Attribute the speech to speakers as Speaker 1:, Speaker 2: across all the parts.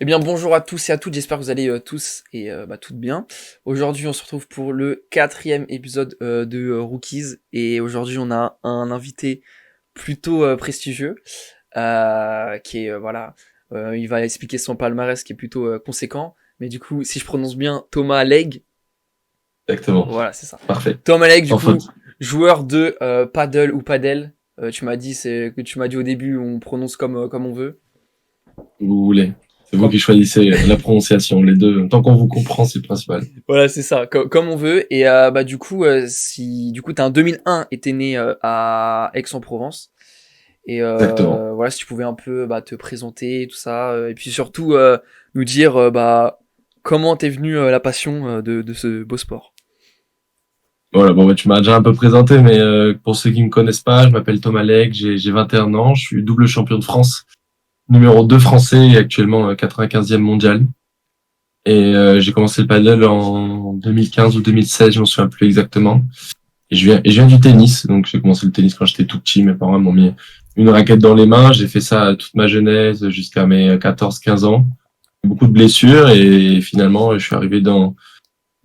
Speaker 1: bien, bonjour à tous et à toutes, j'espère que vous allez tous et toutes bien. Aujourd'hui, on se retrouve pour le 4e épisode de Rookies et aujourd'hui, on a un invité plutôt prestigieux qui est, il va expliquer son palmarès qui est plutôt conséquent. Mais du coup, si je prononce bien, Thomas Legge.
Speaker 2: Exactement.
Speaker 1: Voilà, c'est ça.
Speaker 2: Parfait.
Speaker 1: Thomas Legge, du
Speaker 2: Enfin,
Speaker 1: coup, joueur de paddle ou padel. Tu m'as dit au début, on prononce comme on veut.
Speaker 2: vous voulez. C'est vous qui choisissez la prononciation, les deux. Tant qu'on vous comprend, c'est le principal.
Speaker 1: Voilà, c'est ça, comme on veut. Et du coup, t'es en 2001 et t'es né à Aix-en-Provence. Et
Speaker 2: Exactement.
Speaker 1: voilà, si tu pouvais un peu te présenter, tout ça, et puis surtout nous dire comment t'es venu la passion de ce beau sport.
Speaker 2: Voilà, tu m'as déjà un peu présenté, mais pour ceux qui me connaissent pas, je m'appelle Thomas Legge, j'ai 21 ans, je suis double champion de France, numéro 2 français et actuellement 95e mondial. Et j'ai commencé le paddle en 2015 ou 2016, je m'en souviens plus exactement. Et je viens du tennis, donc j'ai commencé le tennis quand j'étais tout petit, mes parents m'ont mis une raquette dans les mains, j'ai fait ça toute ma jeunesse jusqu'à mes 14-15 ans. Beaucoup de blessures et finalement je suis arrivé dans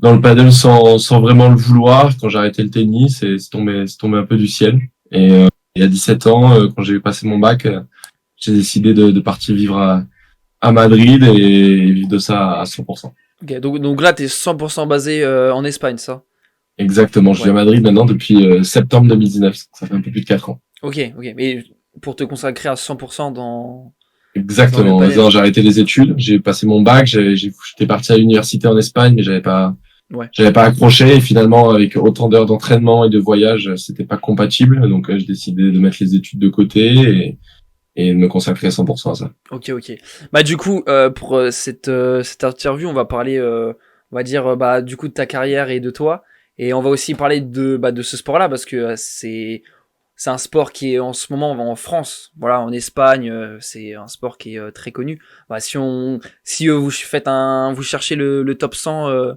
Speaker 2: le paddle sans vraiment le vouloir quand j'ai arrêté le tennis et c'est tombé un peu du ciel. Et il y a 17 ans, quand j'ai passé mon bac, j'ai décidé de partir vivre à Madrid et vivre de ça à 100%.
Speaker 1: Ok, donc là, t'es 100% basé en Espagne, ça?
Speaker 2: Exactement, je vis à Madrid maintenant depuis septembre 2019, ça fait un peu plus de 4 ans.
Speaker 1: Ok, mais pour te consacrer à 100% dans le
Speaker 2: Exactement,
Speaker 1: padel.
Speaker 2: non, j'ai arrêté les études, j'ai passé mon bac, j'étais parti à l'université en Espagne, mais j'avais pas accroché et finalement avec autant d'heures d'entraînement et de voyage, c'était pas compatible, donc j'ai décidé de mettre les études de côté et de me consacrer à 100% à ça.
Speaker 1: Ok. Bah du coup, pour cette interview, on va parler, on va dire, du coup de ta carrière et de toi, et on va aussi parler de ce sport-là parce que c'est un sport qui est en ce moment en France, voilà, en Espagne, c'est un sport qui est très connu. Bah, si vous cherchez le top 100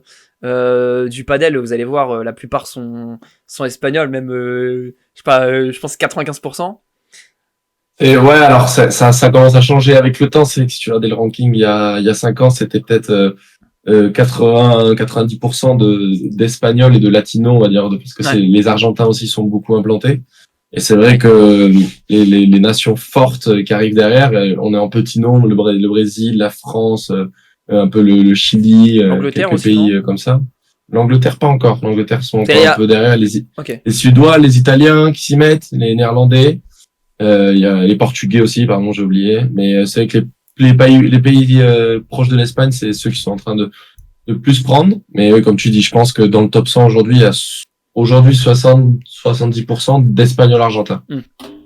Speaker 1: du padel, vous allez voir, la plupart sont espagnols, même je pense 95%.
Speaker 2: Et ouais, alors ça commence à changer avec le temps. C'est que si tu regardais le ranking il y a 5 ans, c'était peut-être 90% d'Espagnols et de Latinos, on va dire, parce que les Argentins aussi sont beaucoup implantés. Et c'est vrai que les nations fortes qui arrivent derrière, on est en petit nombre, le Brésil, la France, un peu le Chili, quelques
Speaker 1: aussi,
Speaker 2: pays comme ça. L'Angleterre pas encore. L'Angleterre sont encore un peu derrière. Les Suédois, les Italiens qui s'y mettent, les Néerlandais. Il y a les Portugais aussi, pardon, j'ai oublié. Mais c'est vrai que les pays proches de l'Espagne, c'est ceux qui sont en train de plus prendre. Mais oui, comme tu dis, je pense que dans le top 100 aujourd'hui, il y a 70% d'Espagnols argentins.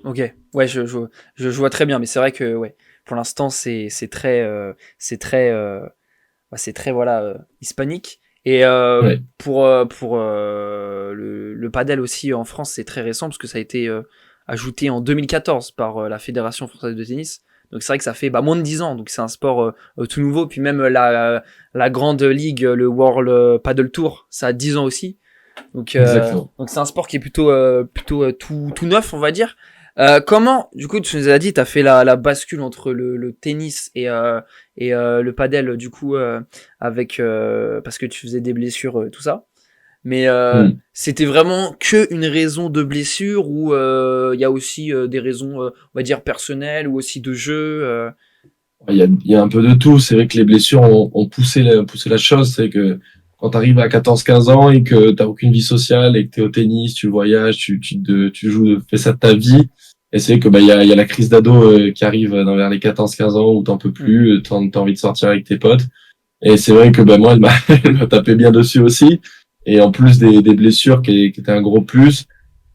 Speaker 1: Ok, ouais, je vois très bien, mais c'est vrai que pour l'instant c'est très voilà hispanique. Et pour le padel aussi en France, c'est très récent parce que ça a été ajouté en 2014 par la Fédération française de tennis. Donc c'est vrai que ça fait moins de 10 ans, donc c'est un sport tout nouveau. Puis même la grande ligue, le World Paddle Tour, ça a 10 ans aussi. Donc c'est un sport qui est plutôt tout neuf, on va dire. Comment, du coup, tu nous as dit, t'as fait la bascule entre le tennis et le padel, du coup, avec parce que tu faisais des blessures, tout ça. Mais c'était vraiment que une raison de blessure ou il y a aussi des raisons, on va dire personnelles ou aussi de jeu.
Speaker 2: Il y a un peu de tout. C'est vrai que les blessures ont poussé la chose. C'est que quand tu arrives à 14-15 ans et que tu n'as aucune vie sociale et que tu es au tennis, tu voyages, tu joues, fais ça de ta vie. Et c'est que il y a la crise d'ado qui arrive vers les 14-15 ans où t'en peux plus, t'as envie de sortir avec tes potes. Et c'est vrai que moi, elle m'a tapé bien dessus aussi. Et en plus des blessures qui étaient un gros plus,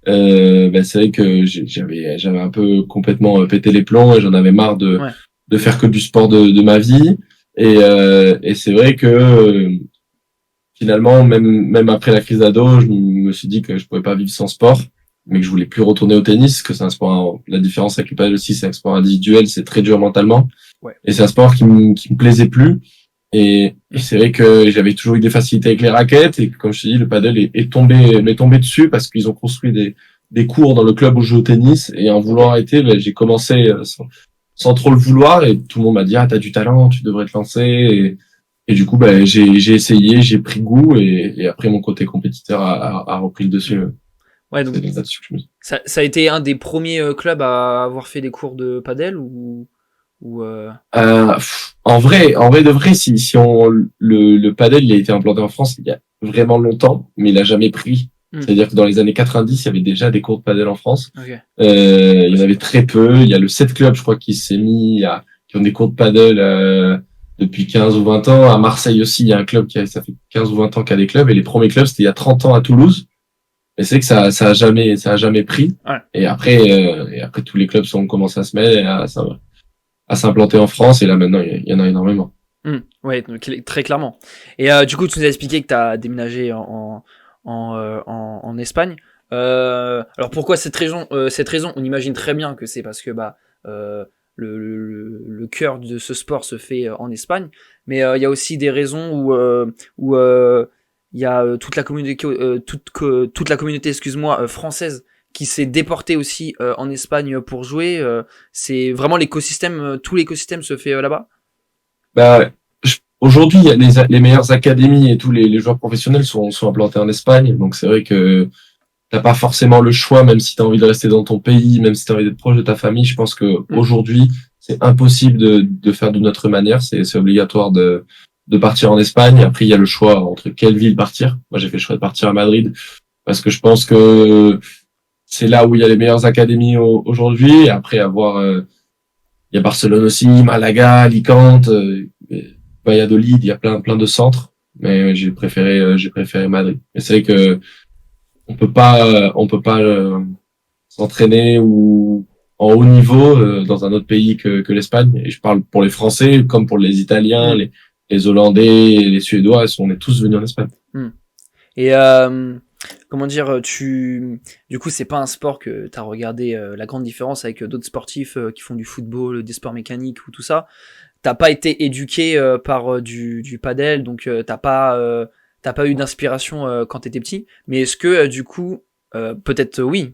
Speaker 2: c'est vrai que j'avais un peu complètement pété les plombs et j'en avais marre de faire que du sport de ma vie. Et c'est vrai que finalement, même après la crise d'ado, je me suis dit que je pouvais pas vivre sans sport, mais que je voulais plus retourner au tennis, que c'est un sport, la différence avec le paddle aussi, c'est un sport individuel, c'est très dur mentalement. Et c'est un sport qui me plaisait plus. Et c'est vrai que j'avais toujours eu des facilités avec les raquettes et comme je te dis, le paddle m'est tombé dessus parce qu'ils ont construit des cours dans le club où je joue au tennis et en voulant arrêter, j'ai commencé sans trop le vouloir, et tout le monde m'a dit t'as du talent, tu devrais te lancer, et du coup j'ai essayé, j'ai pris goût, et après mon côté compétiteur a repris le dessus.
Speaker 1: Ouais, donc ça a été un des premiers clubs à avoir fait des cours de padel ou
Speaker 2: en vrai de vrai, si on le padel, il a été implanté en France il y a vraiment longtemps, mais il a jamais pris. C'est-à-dire que dans les années 90, il y avait déjà des cours de padel en France.
Speaker 1: Okay.
Speaker 2: Il y en avait très peu. Il y a le 7 Club, je crois, qui s'est mis qui ont des cours de padel depuis 15 ou 20 ans. À Marseille aussi, il y a un club ça fait 15 ou 20 ans qu'il y a des clubs. Et les premiers clubs, c'était il y a 30 ans à Toulouse. Et c'est que ça a jamais pris.
Speaker 1: Ouais.
Speaker 2: Et après tous les clubs ont commencé à se mettre à s'implanter en France. Et là, maintenant, il y en a énormément.
Speaker 1: Ouais, donc, très clairement. Et du coup, tu nous as expliqué que tu as déménagé en Espagne. Alors pourquoi cette raison, on imagine très bien que c'est parce que le cœur de ce sport se fait en Espagne, mais il y a aussi des raisons où il y a toute la communauté toute la communauté française qui s'est déportée aussi en Espagne pour jouer. C'est vraiment l'écosystème, tout l'écosystème se fait là-bas.
Speaker 2: Aujourd'hui, il y a les meilleures académies et tous les joueurs professionnels sont implantés en Espagne. Donc c'est vrai que t'as pas forcément le choix, même si tu as envie de rester dans ton pays, même si tu as envie d'être proche de ta famille. Je pense que aujourd'hui, c'est impossible de faire d'une autre manière. C'est obligatoire de partir en Espagne. Après, il y a le choix entre quelle ville partir. Moi, j'ai fait le choix de partir à Madrid parce que je pense que c'est là où il y a les meilleures académies aujourd'hui. Et après, il y a Barcelone aussi, Malaga, Alicante, Valladolid. Il y a plein de centres. Mais j'ai préféré Madrid. Mais c'est vrai que on peut pas s'entraîner ou en haut niveau dans un autre pays que l'Espagne. Et je parle pour les Français comme pour les Italiens, les Hollandais, les Suédois. On est tous venus en Espagne.
Speaker 1: Et comment dire, du coup, c'est pas un sport que t'as regardé la grande différence avec d'autres sportifs qui font du football, des sports mécaniques ou tout ça. T'as pas été éduqué par du padel, donc t'as pas eu d'inspiration quand t'étais petit. Mais est-ce que du coup, peut-être oui,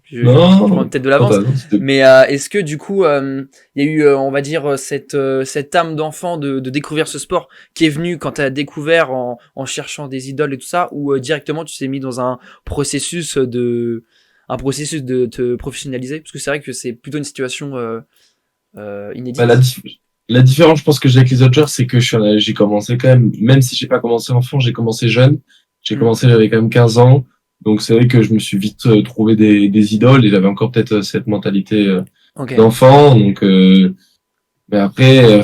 Speaker 1: je prends peut-être de l'avance. Mais est-ce que du coup, il y a eu, on va dire, cette âme d'enfant de découvrir ce sport qui est venu quand t'as découvert en cherchant des idoles et tout ça, ou directement tu t'es mis dans un processus de te professionnaliser, parce que c'est vrai que c'est plutôt une situation inédite.
Speaker 2: La différence, je pense que j'ai avec les autres joueurs, c'est que j'ai commencé quand même si j'ai pas commencé enfant, j'ai commencé jeune. J'ai commencé, j'avais quand même 15 ans. Donc c'est vrai que je me suis vite trouvé des idoles et j'avais encore peut-être cette mentalité d'enfant. Donc mais après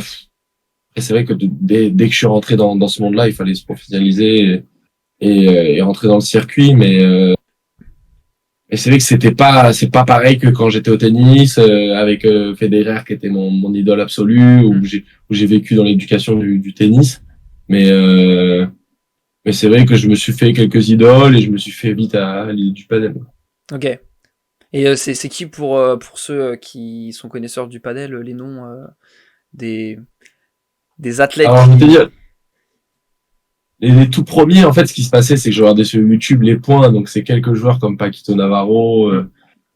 Speaker 2: c'est vrai que dès que je suis rentré dans ce monde-là, il fallait se professionnaliser et rentrer dans le circuit. Mais c'est vrai que c'est pas pareil que quand j'étais au tennis avec Federer qui était mon idole absolue, où j'ai vécu dans l'éducation du tennis. Mais c'est vrai que je me suis fait quelques idoles et je me suis fait vite à l'île du padel.
Speaker 1: Ok. Et c'est qui pour ceux qui sont connaisseurs du padel, les noms des athlètes?
Speaker 2: Alors je vais te dire, les tout premiers, en fait, ce qui se passait, c'est que je regardais sur YouTube les points, donc c'est quelques joueurs comme Paquito Navarro,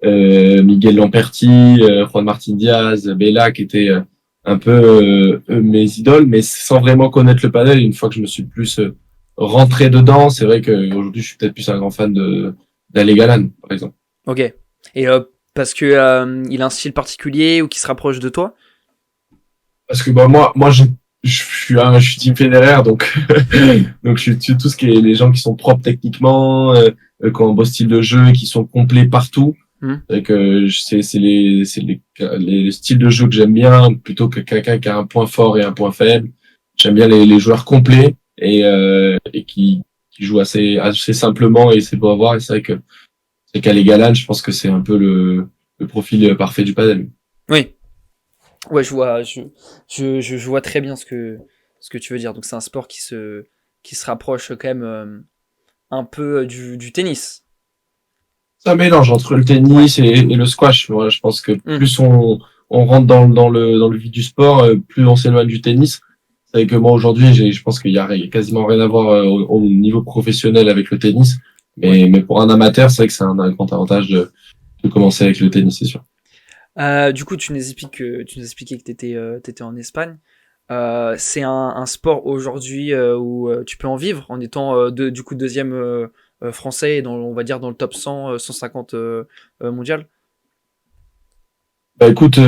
Speaker 2: Miguel Lamperti, Juan Martín Díaz, Bela, qui étaient un peu mes idoles, mais sans vraiment connaître le padel. Une fois que je me suis plus rentré dedans, c'est vrai qu'aujourd'hui, je suis peut-être plus un grand fan d'Ale Galan, par exemple.
Speaker 1: Ok. Et parce que il a un style particulier ou qui se rapproche de toi?
Speaker 2: Parce que moi, je suis team Federer, donc donc je suis tout ce qui est les gens qui sont propres techniquement, qui ont un beau style de jeu, qui sont complets partout. C'est les styles de jeu que j'aime bien, plutôt que quelqu'un qui a un point fort et un point faible. J'aime bien les joueurs complets et qui jouent assez simplement, et c'est beau à voir. Et c'est vrai qu'Ale Galan, je pense que c'est un peu le profil parfait du padel.
Speaker 1: Oui. Ouais, je vois très bien ce que tu veux dire. Donc c'est un sport qui se rapproche quand même un peu du tennis.
Speaker 2: C'est un mélange entre le tennis et le squash. Voilà, je pense que plus on rentre dans le vif du sport, plus on s'éloigne du tennis. C'est vrai que moi aujourd'hui, je pense qu'il y a quasiment rien à voir au niveau professionnel avec le tennis. Mais pour un amateur, c'est vrai que c'est un grand avantage de commencer avec le tennis, c'est sûr.
Speaker 1: Du coup, tu nous expliquais que t'étais en Espagne. C'est un sport aujourd'hui où tu peux en vivre en étant du coup deuxième français et on va dire dans le top 100, 150 mondial.
Speaker 2: Bah écoute,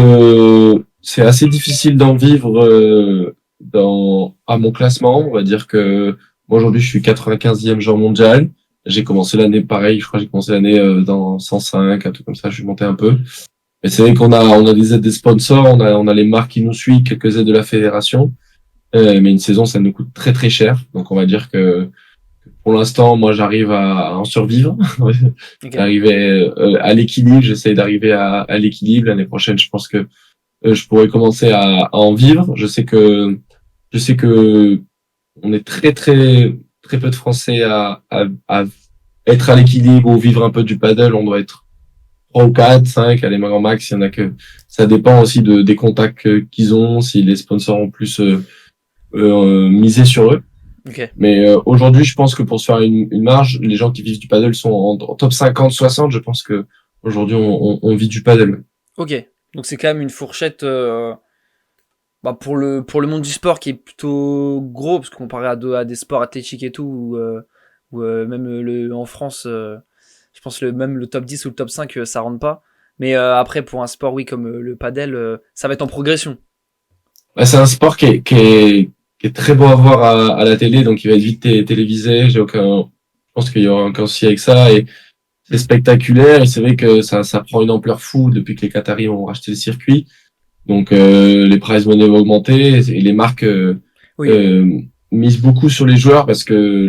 Speaker 2: c'est assez difficile d'en vivre à mon classement. On va dire que moi aujourd'hui je suis 95e joueur mondial. J'ai commencé l'année pareil, je crois que j'ai commencé l'année dans 105, un truc comme ça, je suis monté un peu. Mais c'est vrai qu'on a des aides des sponsors, on a les marques qui nous suivent, quelques aides de la fédération. Mais une saison, ça nous coûte très très cher. Donc on va dire que pour l'instant, moi j'arrive à en survivre,
Speaker 1: Ok.
Speaker 2: arriver à l'équilibre. J'essaie d'arriver à l'équilibre. L'année prochaine, je pense que je pourrais commencer à en vivre. Je sais que on est très très très peu de Français à être à l'équilibre ou vivre un peu du paddle. On doit être 3 ou 4, 5, allez, grand max. Il y en a que ça dépend aussi des contacts qu'ils ont, si les sponsors ont plus misé sur eux.
Speaker 1: Ok.
Speaker 2: Mais aujourd'hui, je pense que pour se faire une marge, les gens qui vivent du paddle sont en top 50, 60. Je pense que aujourd'hui, on vit du paddle.
Speaker 1: Ok. Donc c'est quand même une fourchette bah, pour le monde du sport qui est plutôt gros parce que comparé à des sports athlétiques et tout ou même en France, je pense même le top 10 ou le top 5 ça rentre pas. Mais après pour un sport oui comme le padel, ça va être en progression.
Speaker 2: Bah, c'est un sport qui est très beau à voir à la télé, donc il va être vite télévisé. Je pense qu'il y aura aucun souci avec ça. Et c'est
Speaker 1: Hmm.
Speaker 2: spectaculaire. Et c'est vrai que ça prend une ampleur fou depuis que les Qataris ont racheté le circuit. Donc les prize money vont augmenter et les marques
Speaker 1: Oui,
Speaker 2: euh, misent beaucoup sur les joueurs parce que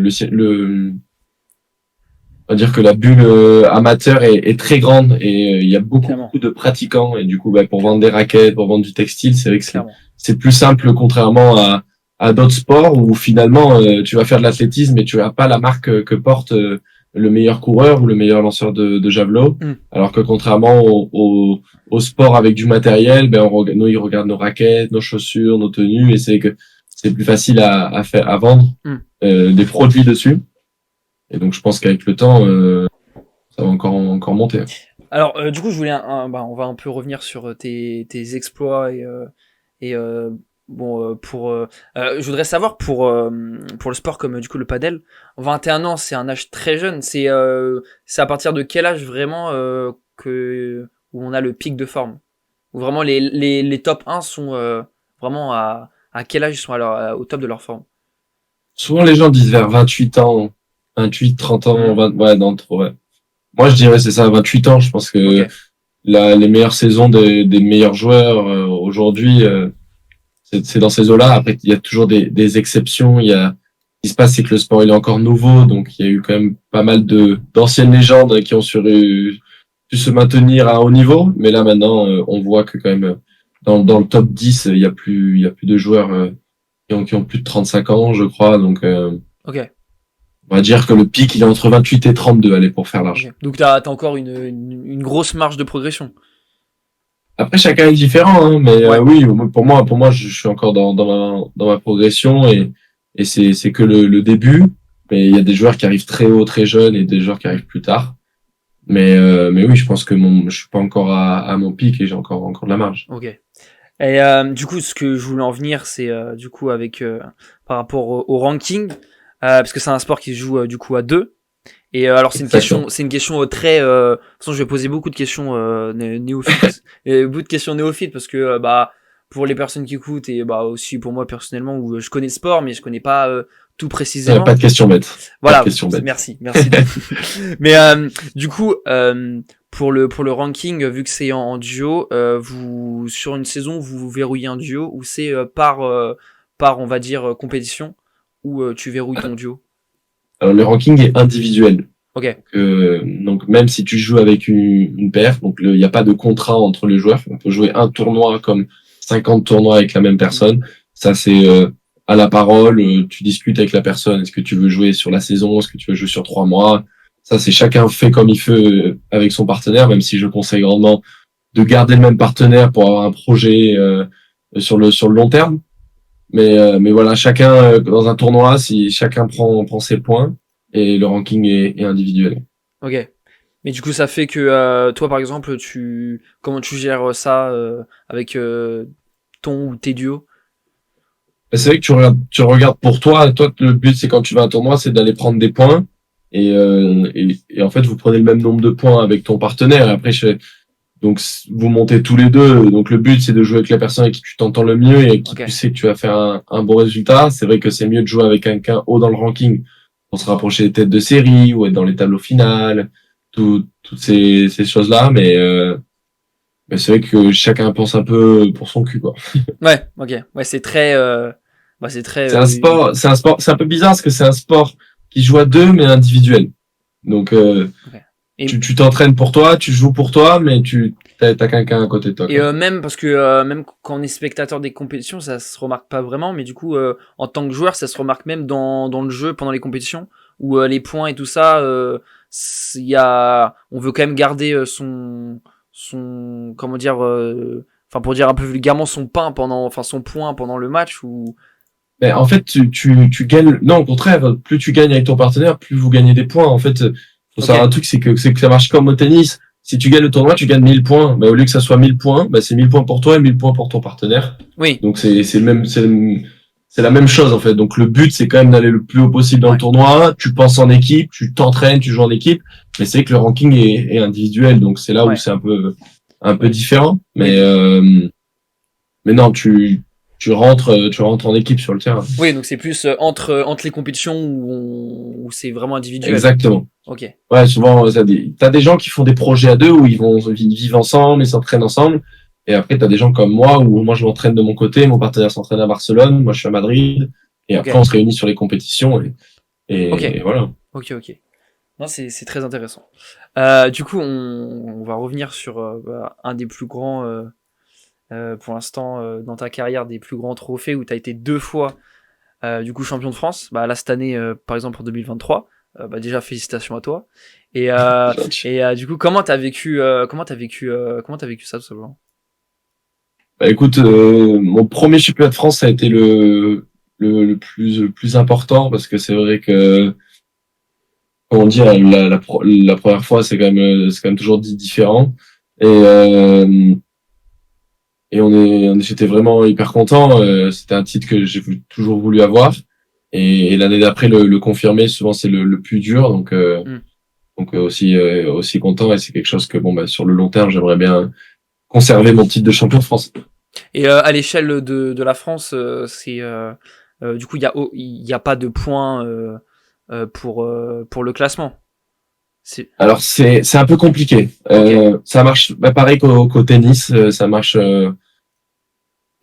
Speaker 2: on va dire que la bulle amateur est très grande et il y a
Speaker 1: clairement,
Speaker 2: beaucoup de pratiquants et du coup bah, pour vendre des raquettes, pour vendre du textile, c'est vrai que
Speaker 1: clairement.
Speaker 2: c'est plus simple contrairement à d'autres sports où finalement tu vas faire de l'athlétisme et tu as pas la marque que porte le meilleur coureur ou le meilleur lanceur de javelot,
Speaker 1: Hmm.
Speaker 2: alors que contrairement au sport avec du matériel, ben nous ils regardent nos raquettes, nos chaussures, nos tenues et c'est que c'est plus facile à vendre
Speaker 1: Hmm.
Speaker 2: des produits dessus. Et donc je pense qu'avec le temps ça va encore monter.
Speaker 1: Alors, du coup, je voulais, bah, on va un peu revenir sur tes exploits et bon, je voudrais savoir pour le sport comme du coup le padel, 21 ans, c'est un âge très jeune. C'est à partir de quel âge vraiment où on a le pic de forme? Où vraiment les top 1 sont vraiment à quel âge ils sont au top de leur forme?
Speaker 2: Souvent les gens disent vers 28 ans, 28, 30 ans,
Speaker 1: Hmm.
Speaker 2: 20, ouais, non, trop, ouais. Moi je dirais c'est ça, 28 ans. Je pense
Speaker 1: Ok,
Speaker 2: que les meilleures saisons des meilleurs joueurs aujourd'hui, c'est dans ces eaux-là. Après, il y a toujours des exceptions. Ce qui se passe, c'est que le sport il est encore nouveau, donc il y a eu quand même pas mal d'anciennes légendes qui ont pu se maintenir à un haut niveau. Mais là maintenant, on voit que quand même dans le top 10, il y a plus de joueurs qui ont plus de 35 ans, je crois. Donc
Speaker 1: ok,
Speaker 2: on va dire que le pic il est entre 28 et 32, allez, pour faire large.
Speaker 1: ok. Donc t'as encore une grosse marge de progression.
Speaker 2: Après, chacun est différent, hein, mais
Speaker 1: Ouais.
Speaker 2: oui, pour moi, je suis encore dans ma progression et c'est que le début. Mais il y a des joueurs qui arrivent très haut, très jeunes et des joueurs qui arrivent plus tard. Mais oui, je pense que je suis pas encore à mon pic et j'ai encore de la marge.
Speaker 1: Ok. Et du coup, ce que je voulais en venir, c'est du coup avec par rapport au ranking, parce que c'est un sport qui se joue du coup à deux. Et alors
Speaker 2: Félicitations.
Speaker 1: c'est une question très. De toute façon, je vais poser beaucoup de questions néophytes, et beaucoup de questions néophytes parce que bah pour les personnes qui écoutent et bah aussi pour moi personnellement où je connais le sport mais je connais pas tout
Speaker 2: Pas
Speaker 1: précisément.
Speaker 2: de questions bêtes. Pas de
Speaker 1: Voilà,
Speaker 2: questions bêtes.
Speaker 1: merci, merci. Mais du coup, pour le ranking, vu que c'est en duo, vous sur une saison vous verrouillez un duo ou c'est par on va dire compétition où tu verrouilles ton duo.
Speaker 2: Alors, le ranking est individuel.
Speaker 1: Ok,
Speaker 2: Donc même si tu joues avec une paire, donc il n'y a pas de contrat entre les joueurs. On peut jouer un tournoi comme 50 tournois avec la même personne. Ça c'est à la parole. Tu discutes avec la personne. Est-ce que tu veux jouer sur la saison? Est-ce que tu veux jouer sur 3 mois? Ça c'est chacun fait comme il veut avec son partenaire. Même si je conseille grandement de garder le même partenaire pour avoir un projet sur le long terme. Mais voilà, chacun dans un tournoi, si chacun prend ses points et le ranking est individuel.
Speaker 1: ok. Mais du coup, ça fait que toi, par exemple, comment tu gères ça avec ton ou tes duos?
Speaker 2: C'est vrai que tu regardes pour toi. Toi, le but, c'est quand tu vas à un tournoi, c'est d'aller prendre des points. Et en fait, vous prenez le même nombre de points avec ton partenaire. Et après, donc, vous montez tous les deux. Donc, le but, c'est de jouer avec la personne avec qui tu t'entends le mieux et avec qui tu sais que tu vas faire un bon résultat. C'est vrai que c'est mieux de jouer avec quelqu'un haut dans le ranking pour se rapprocher des têtes de série ou être dans les tableaux finales, toutes ces choses-là. Mais c'est vrai que chacun pense un peu pour son cul, quoi.
Speaker 1: Ouais, ok. Ouais, c'est très... c'est très...
Speaker 2: C'est un peu bizarre parce que c'est un sport qui joue à deux mais individuel. Donc,
Speaker 1: ok. Et,
Speaker 2: tu t'entraînes pour toi, tu joues pour toi, mais t'as quelqu'un à côté de toi.
Speaker 1: et même parce que même quand on est spectateur des compétitions, ça se remarque pas vraiment, mais du coup, en tant que joueur, ça se remarque même dans le jeu pendant les compétitions, où les points et tout ça, on veut quand même garder comment dire, enfin pour dire un peu vulgairement, son point pendant le match, ou...
Speaker 2: Mais en fait, tu gagnes. Non, au contraire, plus tu gagnes avec ton partenaire, plus vous gagnez des points. En fait, faut savoir un truc, c'est que ça marche comme au tennis. Si tu gagnes le tournoi, tu gagnes 1000 points. Bah, au lieu que ça soit 1000 points, bah, c'est 1000 points pour toi et 1000 points pour ton partenaire.
Speaker 1: Oui.
Speaker 2: Donc c'est la même chose en fait. Donc le but c'est quand même d'aller le plus haut possible dans le tournoi. Tu penses en équipe, tu t'entraînes, tu joues en équipe. Mais c'est que le ranking est individuel, donc c'est là où c'est un peu différent. Mais non, tu rentres en équipe sur le terrain.
Speaker 1: Oui, donc c'est plus entre les compétitions où c'est vraiment individuel.
Speaker 2: Exactement.
Speaker 1: Ok.
Speaker 2: Ouais, souvent t'as des gens qui font des projets à deux où ils vivent ensemble, ils s'entraînent ensemble. Et après, t'as des gens comme moi où moi je m'entraîne de mon côté, mon partenaire s'entraîne à Barcelone, moi je suis à Madrid. Et après, on se réunit sur les compétitions et voilà.
Speaker 1: Ok. Non, c'est très intéressant. Du coup, on va revenir sur un des plus grands, pour l'instant, dans ta carrière, des plus grands trophées où tu as été 2 fois du coup champion de France. Bah, là, cette année, par exemple, en 2023. Déjà, félicitations à toi. Et du coup, comment t'as vécu ça, tout simplement?
Speaker 2: Bah écoute, mon premier championnat de France, ça a été le plus important parce que c'est vrai que, comment dire, la première fois, c'est quand même toujours dit différent. Et, j'étais vraiment hyper content. C'était un titre que j'ai toujours voulu avoir. Et l'année d'après, le confirmer, souvent c'est le plus dur. Donc aussi content. Et c'est quelque chose que, bon, bah, sur le long terme, j'aimerais bien conserver mon titre de champion de France.
Speaker 1: Et à l'échelle de la France, du coup, il y a pas de points pour le classement.
Speaker 2: Alors c'est un peu compliqué.
Speaker 1: Okay.
Speaker 2: Ça marche pareil qu'au tennis, ça marche un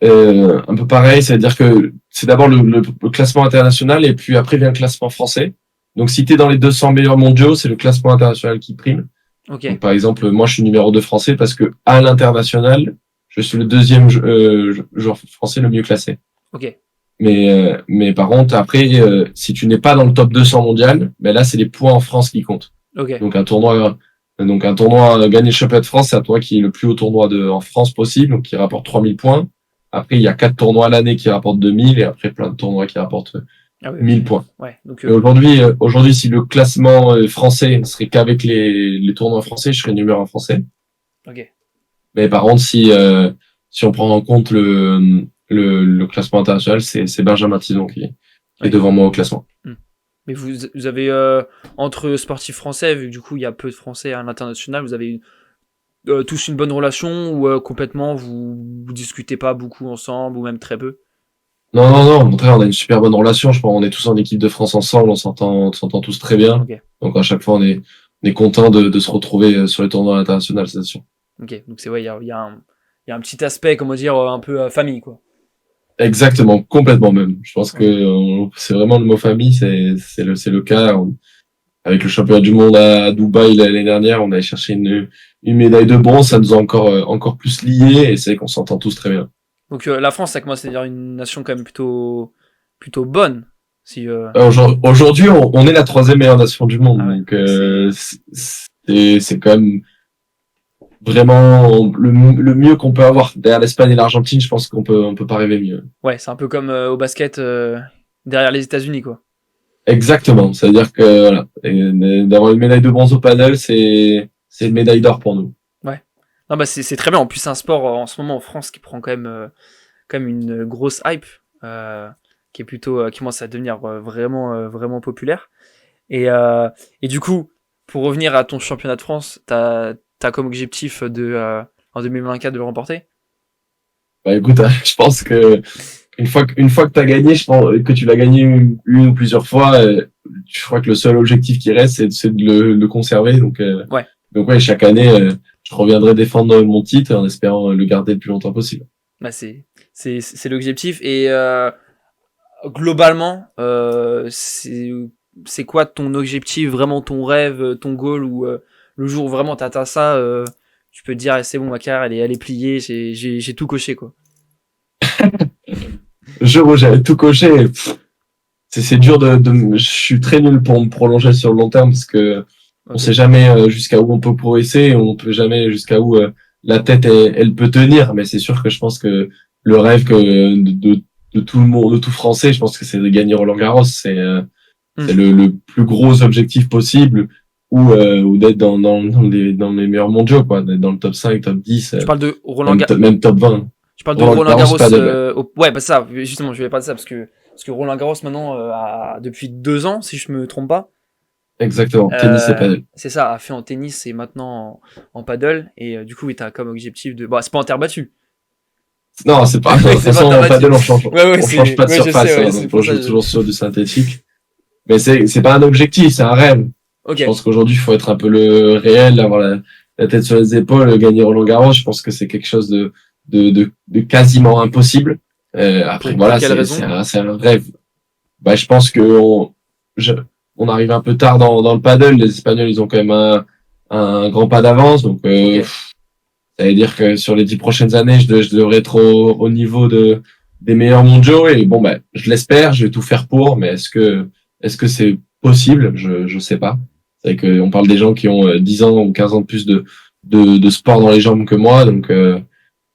Speaker 2: peu pareil, c'est-à-dire que c'est d'abord le classement international et puis après vient le classement français. Donc si tu es dans les 200 meilleurs mondiaux, c'est le classement international qui prime.
Speaker 1: Okay.
Speaker 2: Donc, par exemple, moi je suis numéro 2 français parce que à l'international, je suis le deuxième joueur français le mieux classé.
Speaker 1: Okay.
Speaker 2: Mais par contre, après, si tu n'es pas dans le top 200 mondial, ben là c'est les points en France qui comptent.
Speaker 1: Okay.
Speaker 2: Donc un tournoi gagner le championnat de France, c'est un tournoi qui est le plus haut tournoi en France possible, donc qui rapporte 3000 points. Après, il y a 4 tournois à l'année qui rapportent 2000 et après plein de tournois qui rapportent 1000 points.
Speaker 1: Ouais, donc,
Speaker 2: et aujourd'hui, si le classement français serait qu'avec les tournois français, je serais numéro 1 français.
Speaker 1: Okay.
Speaker 2: Mais par contre, si on prend en compte le classement international, c'est Benjamin Tison qui est devant moi au classement.
Speaker 1: Mais vous avez, entre sportifs français, vu que du coup il y a peu de Français à l'international, vous avez tous une bonne relation ou complètement vous discutez pas beaucoup ensemble ou même très peu?
Speaker 2: Non, au contraire, on a une super bonne relation. Je pense qu'on est tous en équipe de France ensemble, on s'entend tous très bien.
Speaker 1: Okay.
Speaker 2: Donc à chaque fois, on est content de se retrouver sur les tournois internationaux, c'est sûr.
Speaker 1: Ok, donc c'est il y a un petit aspect, comment dire, un peu famille, quoi.
Speaker 2: Exactement, complètement même. Je pense que c'est vraiment le mot famille, c'est le cas. Avec le championnat du monde à Dubaï l'année dernière, on allait chercher une médaille de bronze, ça nous a encore plus liés et c'est qu'on s'entend tous très bien.
Speaker 1: Donc la France, ça commence à dire une nation quand même plutôt bonne. Si,
Speaker 2: aujourd'hui, on est la 3e meilleure nation du monde, donc c'est quand même vraiment le mieux qu'on peut avoir. Derrière l'Espagne et l'Argentine, je pense qu'on peut pas rêver mieux.
Speaker 1: Ouais, c'est un peu comme au basket derrière les États-Unis, quoi.
Speaker 2: Exactement. C'est-à-dire que voilà, d'avoir une médaille de bronze au paddle, c'est c'est une médaille d'or pour nous.
Speaker 1: Ouais. Non, bah c'est très bien. En plus, c'est un sport en ce moment en France qui prend quand même une grosse hype, qui est plutôt, qui commence à devenir vraiment populaire. Et du coup, pour revenir à ton championnat de France, t'as comme objectif en 2024 de le remporter?
Speaker 2: Bah écoute, je pense que une fois que t'as gagné, je pense que tu l'as gagné une ou plusieurs fois, je crois que le seul objectif qui reste, c'est de le conserver.
Speaker 1: Ouais.
Speaker 2: Donc ouais, chaque année, je reviendrai défendre mon titre en espérant le garder le plus longtemps possible.
Speaker 1: Bah c'est l'objectif. Et globalement, c'est quoi ton objectif, vraiment ton rêve, ton goal, ou le jour où vraiment t'atteins ça, tu peux te dire, c'est bon, ma carrière elle est pliée, j'ai tout coché, quoi.
Speaker 2: Le jour où j'avais tout coché, c'est dur je suis très nul pour me prolonger sur le long terme parce que on sait jamais jusqu'à où on peut progresser, on peut jamais jusqu'à où la tête elle peut tenir. Mais c'est sûr que je pense que le rêve de tout le monde, de tout Français, je pense que c'est de gagner Roland-Garros. C'est le plus gros objectif possible, ou d'être dans les meilleurs mondiaux, quoi, d'être dans le top 5, top 10,
Speaker 1: Tu parles de Roland
Speaker 2: même top 20.
Speaker 1: Tu parles de Roland Garros,
Speaker 2: padel.
Speaker 1: ouais, bah ça, justement, je voulais pas de ça parce que Roland Garros maintenant depuis 2 ans, si je me trompe pas.
Speaker 2: Exactement, tennis et padel.
Speaker 1: C'est ça, a fait en tennis et maintenant en paddle. Et du coup, oui, t'as comme objectif de. Bon, c'est pas en terre battue.
Speaker 2: Non, c'est pas. De toute façon, en paddle, on change pas de surface,
Speaker 1: sais,
Speaker 2: donc on joue toujours sur du synthétique. Mais c'est pas un objectif, c'est un rêve.
Speaker 1: Okay.
Speaker 2: Je pense qu'aujourd'hui, il faut être un peu le réel, avoir la tête sur les épaules, gagner Roland Garros. Je pense que c'est quelque chose de quasiment impossible. Après, voilà, c'est un rêve. Bah, je pense que on arrive un peu tard dans le paddle. Les Espagnols, ils ont quand même un grand pas d'avance. Donc, ça veut dire que sur les 10 prochaines années, je devrais être au niveau des meilleurs mondiaux. Et bon, bah, je l'espère, je vais tout faire pour. Mais est-ce que c'est possible? Je sais pas. C'est que on parle des gens qui ont 10 ans ou 15 ans de plus de sport dans les jambes que moi. Donc,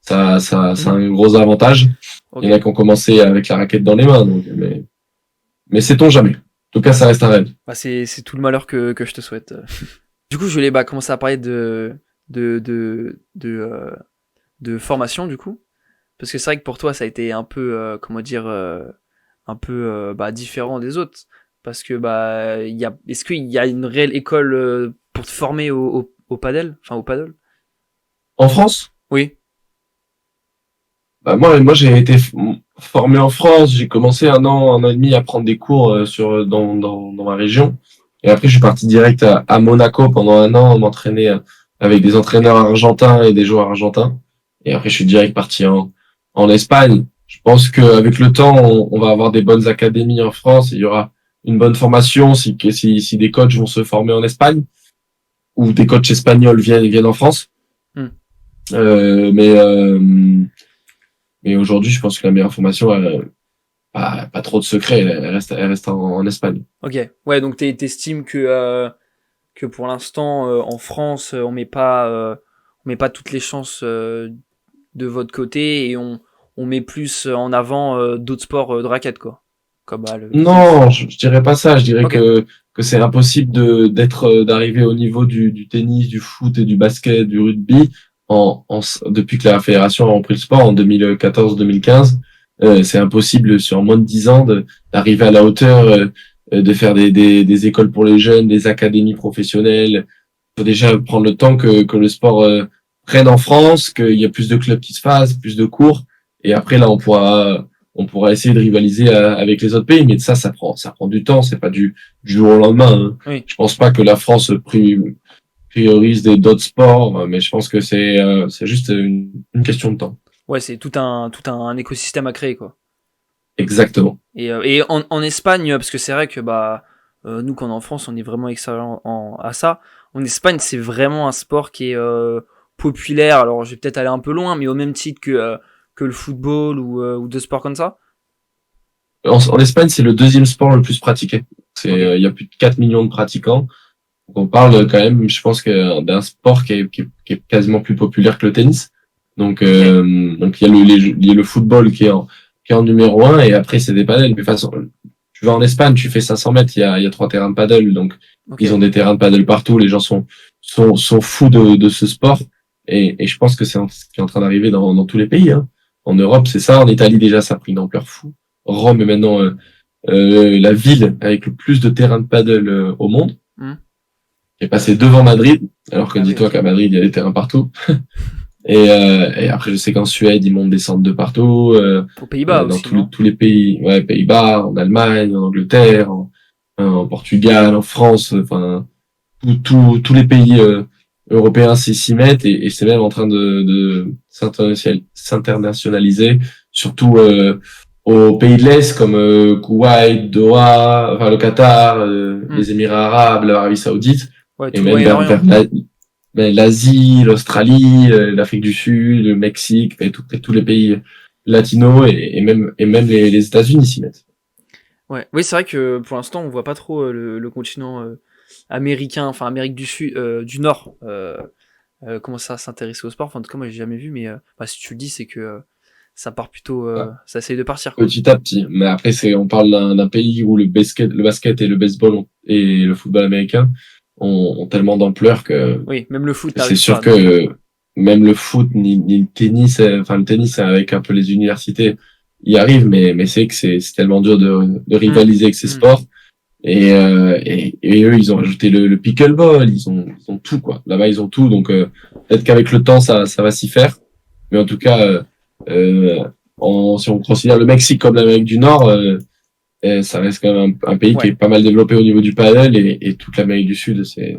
Speaker 2: ça a un gros avantage. Okay. Il y en a qui ont commencé avec la raquette dans les mains. Donc, mais sait-on jamais. En tout cas, ça reste un rêve.
Speaker 1: Bah, c'est tout le malheur que je te souhaite. Du coup, je voulais commencer à parler de formation, du coup. Parce que c'est vrai que pour toi, ça a été un peu, comment dire, un peu différent des autres. Parce que, est-ce qu'il y a une réelle école pour te former au paddle? Enfin, au paddle?
Speaker 2: En France?
Speaker 1: Oui.
Speaker 2: Bah, moi, j'ai été formé en France. J'ai commencé un an et demi à prendre des cours dans ma région. Et après, je suis parti direct à Monaco pendant un an, m'entraîner avec des entraîneurs argentins et des joueurs argentins. Et après, je suis direct parti en Espagne. Je pense qu'avec le temps, on va avoir des bonnes académies en France. Il y aura une bonne formation si des coachs vont se former en Espagne ou des coachs espagnols viennent en France. Mais aujourd'hui, je pense que la meilleure formation, pas trop de secrets, elle reste en Espagne.
Speaker 1: Ok, ouais, donc t'estimes que pour l'instant en France, on met pas toutes les chances de votre côté, et on met plus en avant d'autres sports de raquette, quoi. Comme
Speaker 2: non, je dirais pas ça. Je dirais que c'est impossible d'arriver au niveau du tennis, du foot et du basket, du rugby depuis que la fédération a repris le sport en 2014-2015. C'est impossible sur moins de 10 ans d'arriver à la hauteur, de faire des écoles pour les jeunes, des académies professionnelles. Il faut déjà prendre le temps que le sport prenne en France, qu'il y a plus de clubs qui se fassent, plus de cours. Et après, là, on pourra essayer de rivaliser avec les autres pays. Mais ça prend du temps. C'est pas du jour au lendemain. Hein.
Speaker 1: Oui.
Speaker 2: Je pense pas que la France priorise d'autres sports, mais je pense que c'est juste une question de temps.
Speaker 1: Ouais, c'est tout un écosystème à créer, quoi.
Speaker 2: Exactement.
Speaker 1: Et en Espagne, parce que c'est vrai que nous, quand on est en France, on est vraiment excellent à ça. En Espagne, c'est vraiment un sport qui est populaire. Alors, je vais peut-être aller un peu loin, mais au même titre que le football ou deux sports comme ça.
Speaker 2: En Espagne, c'est le deuxième sport le plus pratiqué. Il y a plus de 4 millions de pratiquants. Donc on parle quand même, je pense, d'un sport qui est quasiment plus populaire que le tennis. Donc il y a le football qui est en numéro 1, et après c'est des paddles. Mais de toute façon, tu vas en Espagne, tu fais 500 mètres, il y a 3 terrains de paddle. Donc ils ont des terrains de paddle partout. Les gens sont sont fous de ce sport. Et je pense que c'est ce qui est en train d'arriver dans tous les pays. Hein. En Europe, c'est ça. En Italie, déjà, ça a pris une ampleur fou. Rome est maintenant la ville avec le plus de terrains de paddle au monde. Qui est passé devant Madrid, alors que dis-toi qu'à Madrid, il y a des terrains partout. Et après, je sais qu'en Suède, ils montent des centres de partout.
Speaker 1: Aux Pays-Bas
Speaker 2: dans
Speaker 1: aussi,
Speaker 2: tous les pays, ouais, Pays-Bas, en Allemagne, en Angleterre, en Portugal, en France, enfin tous les pays européens s'y mettent et c'est même en train de s'internationaliser, surtout aux pays de l'Est comme Koweït, Doha, enfin le Qatar, les Émirats arabes, l'Arabie Saoudite, et même vers l'Asie, l'Australie, l'Afrique du Sud, le Mexique, et tous les pays latinos et même les États-Unis s'y mettent.
Speaker 1: Ouais, oui, c'est vrai que pour l'instant on voit pas trop le continent américain, enfin Amérique du Sud, du Nord, comment ça s'intéresser au sport. Enfin, en tout cas, moi j'ai jamais vu, mais si tu le dis, c'est que ça part plutôt, ça essaye de partir. Quoi.
Speaker 2: Petit à petit, mais après on parle d'un pays où le basket et le baseball et le football américain ont tellement d'ampleur que
Speaker 1: oui, même le foot.
Speaker 2: C'est sûr que même le foot ni le tennis, enfin le tennis avec un peu les universités y arrive, mais c'est que c'est tellement dur de rivaliser avec ces sports. Et eux ils ont ajouté le pickleball, ils ont tout quoi. Là-bas ils ont tout, donc peut-être qu'avec le temps ça va s'y faire, mais en tout cas si on considère le Mexique comme l'Amérique du Nord, ça reste quand même un pays qui est pas mal développé au niveau du paddle et toute l'Amérique du Sud c'est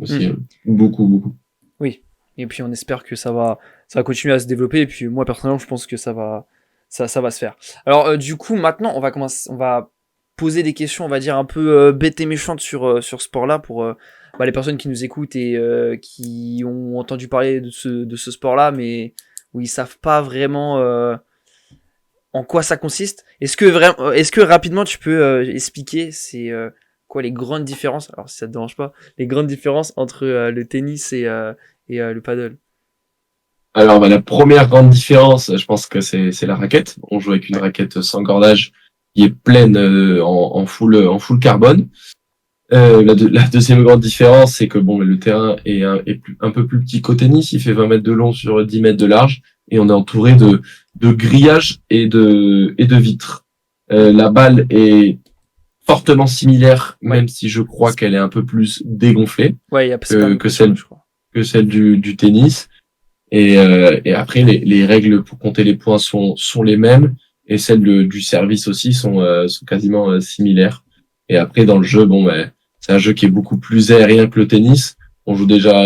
Speaker 2: aussi beaucoup.
Speaker 1: Oui, et puis on espère que ça va continuer à se développer, et puis moi personnellement je pense que ça va se faire. Alors du coup maintenant on va poser des questions, on va dire un peu bêtes et méchantes sur ce sport-là pour les personnes qui nous écoutent et qui ont entendu parler de ce sport-là, mais où ils savent pas vraiment en quoi ça consiste. Est-ce que rapidement tu peux expliquer c'est quoi les grandes différences, alors si ça te dérange pas, les grandes différences entre le tennis et le paddle?
Speaker 2: Alors la première grande différence, je pense que c'est la raquette. On joue avec une raquette sans cordage qui est pleine en full carbone. La deuxième grande différence, c'est que le terrain est un peu plus petit qu'au tennis. Il fait 20 mètres de long sur 10 mètres de large et on est entouré de grillages et de vitres. La balle est fortement similaire, même si je crois qu'elle est un peu plus dégonflée que celle du tennis. Et après les règles pour compter les points sont les mêmes et celles du service aussi sont quasiment similaires. Et après dans le jeu, c'est un jeu qui est beaucoup plus aérien que le tennis. On joue déjà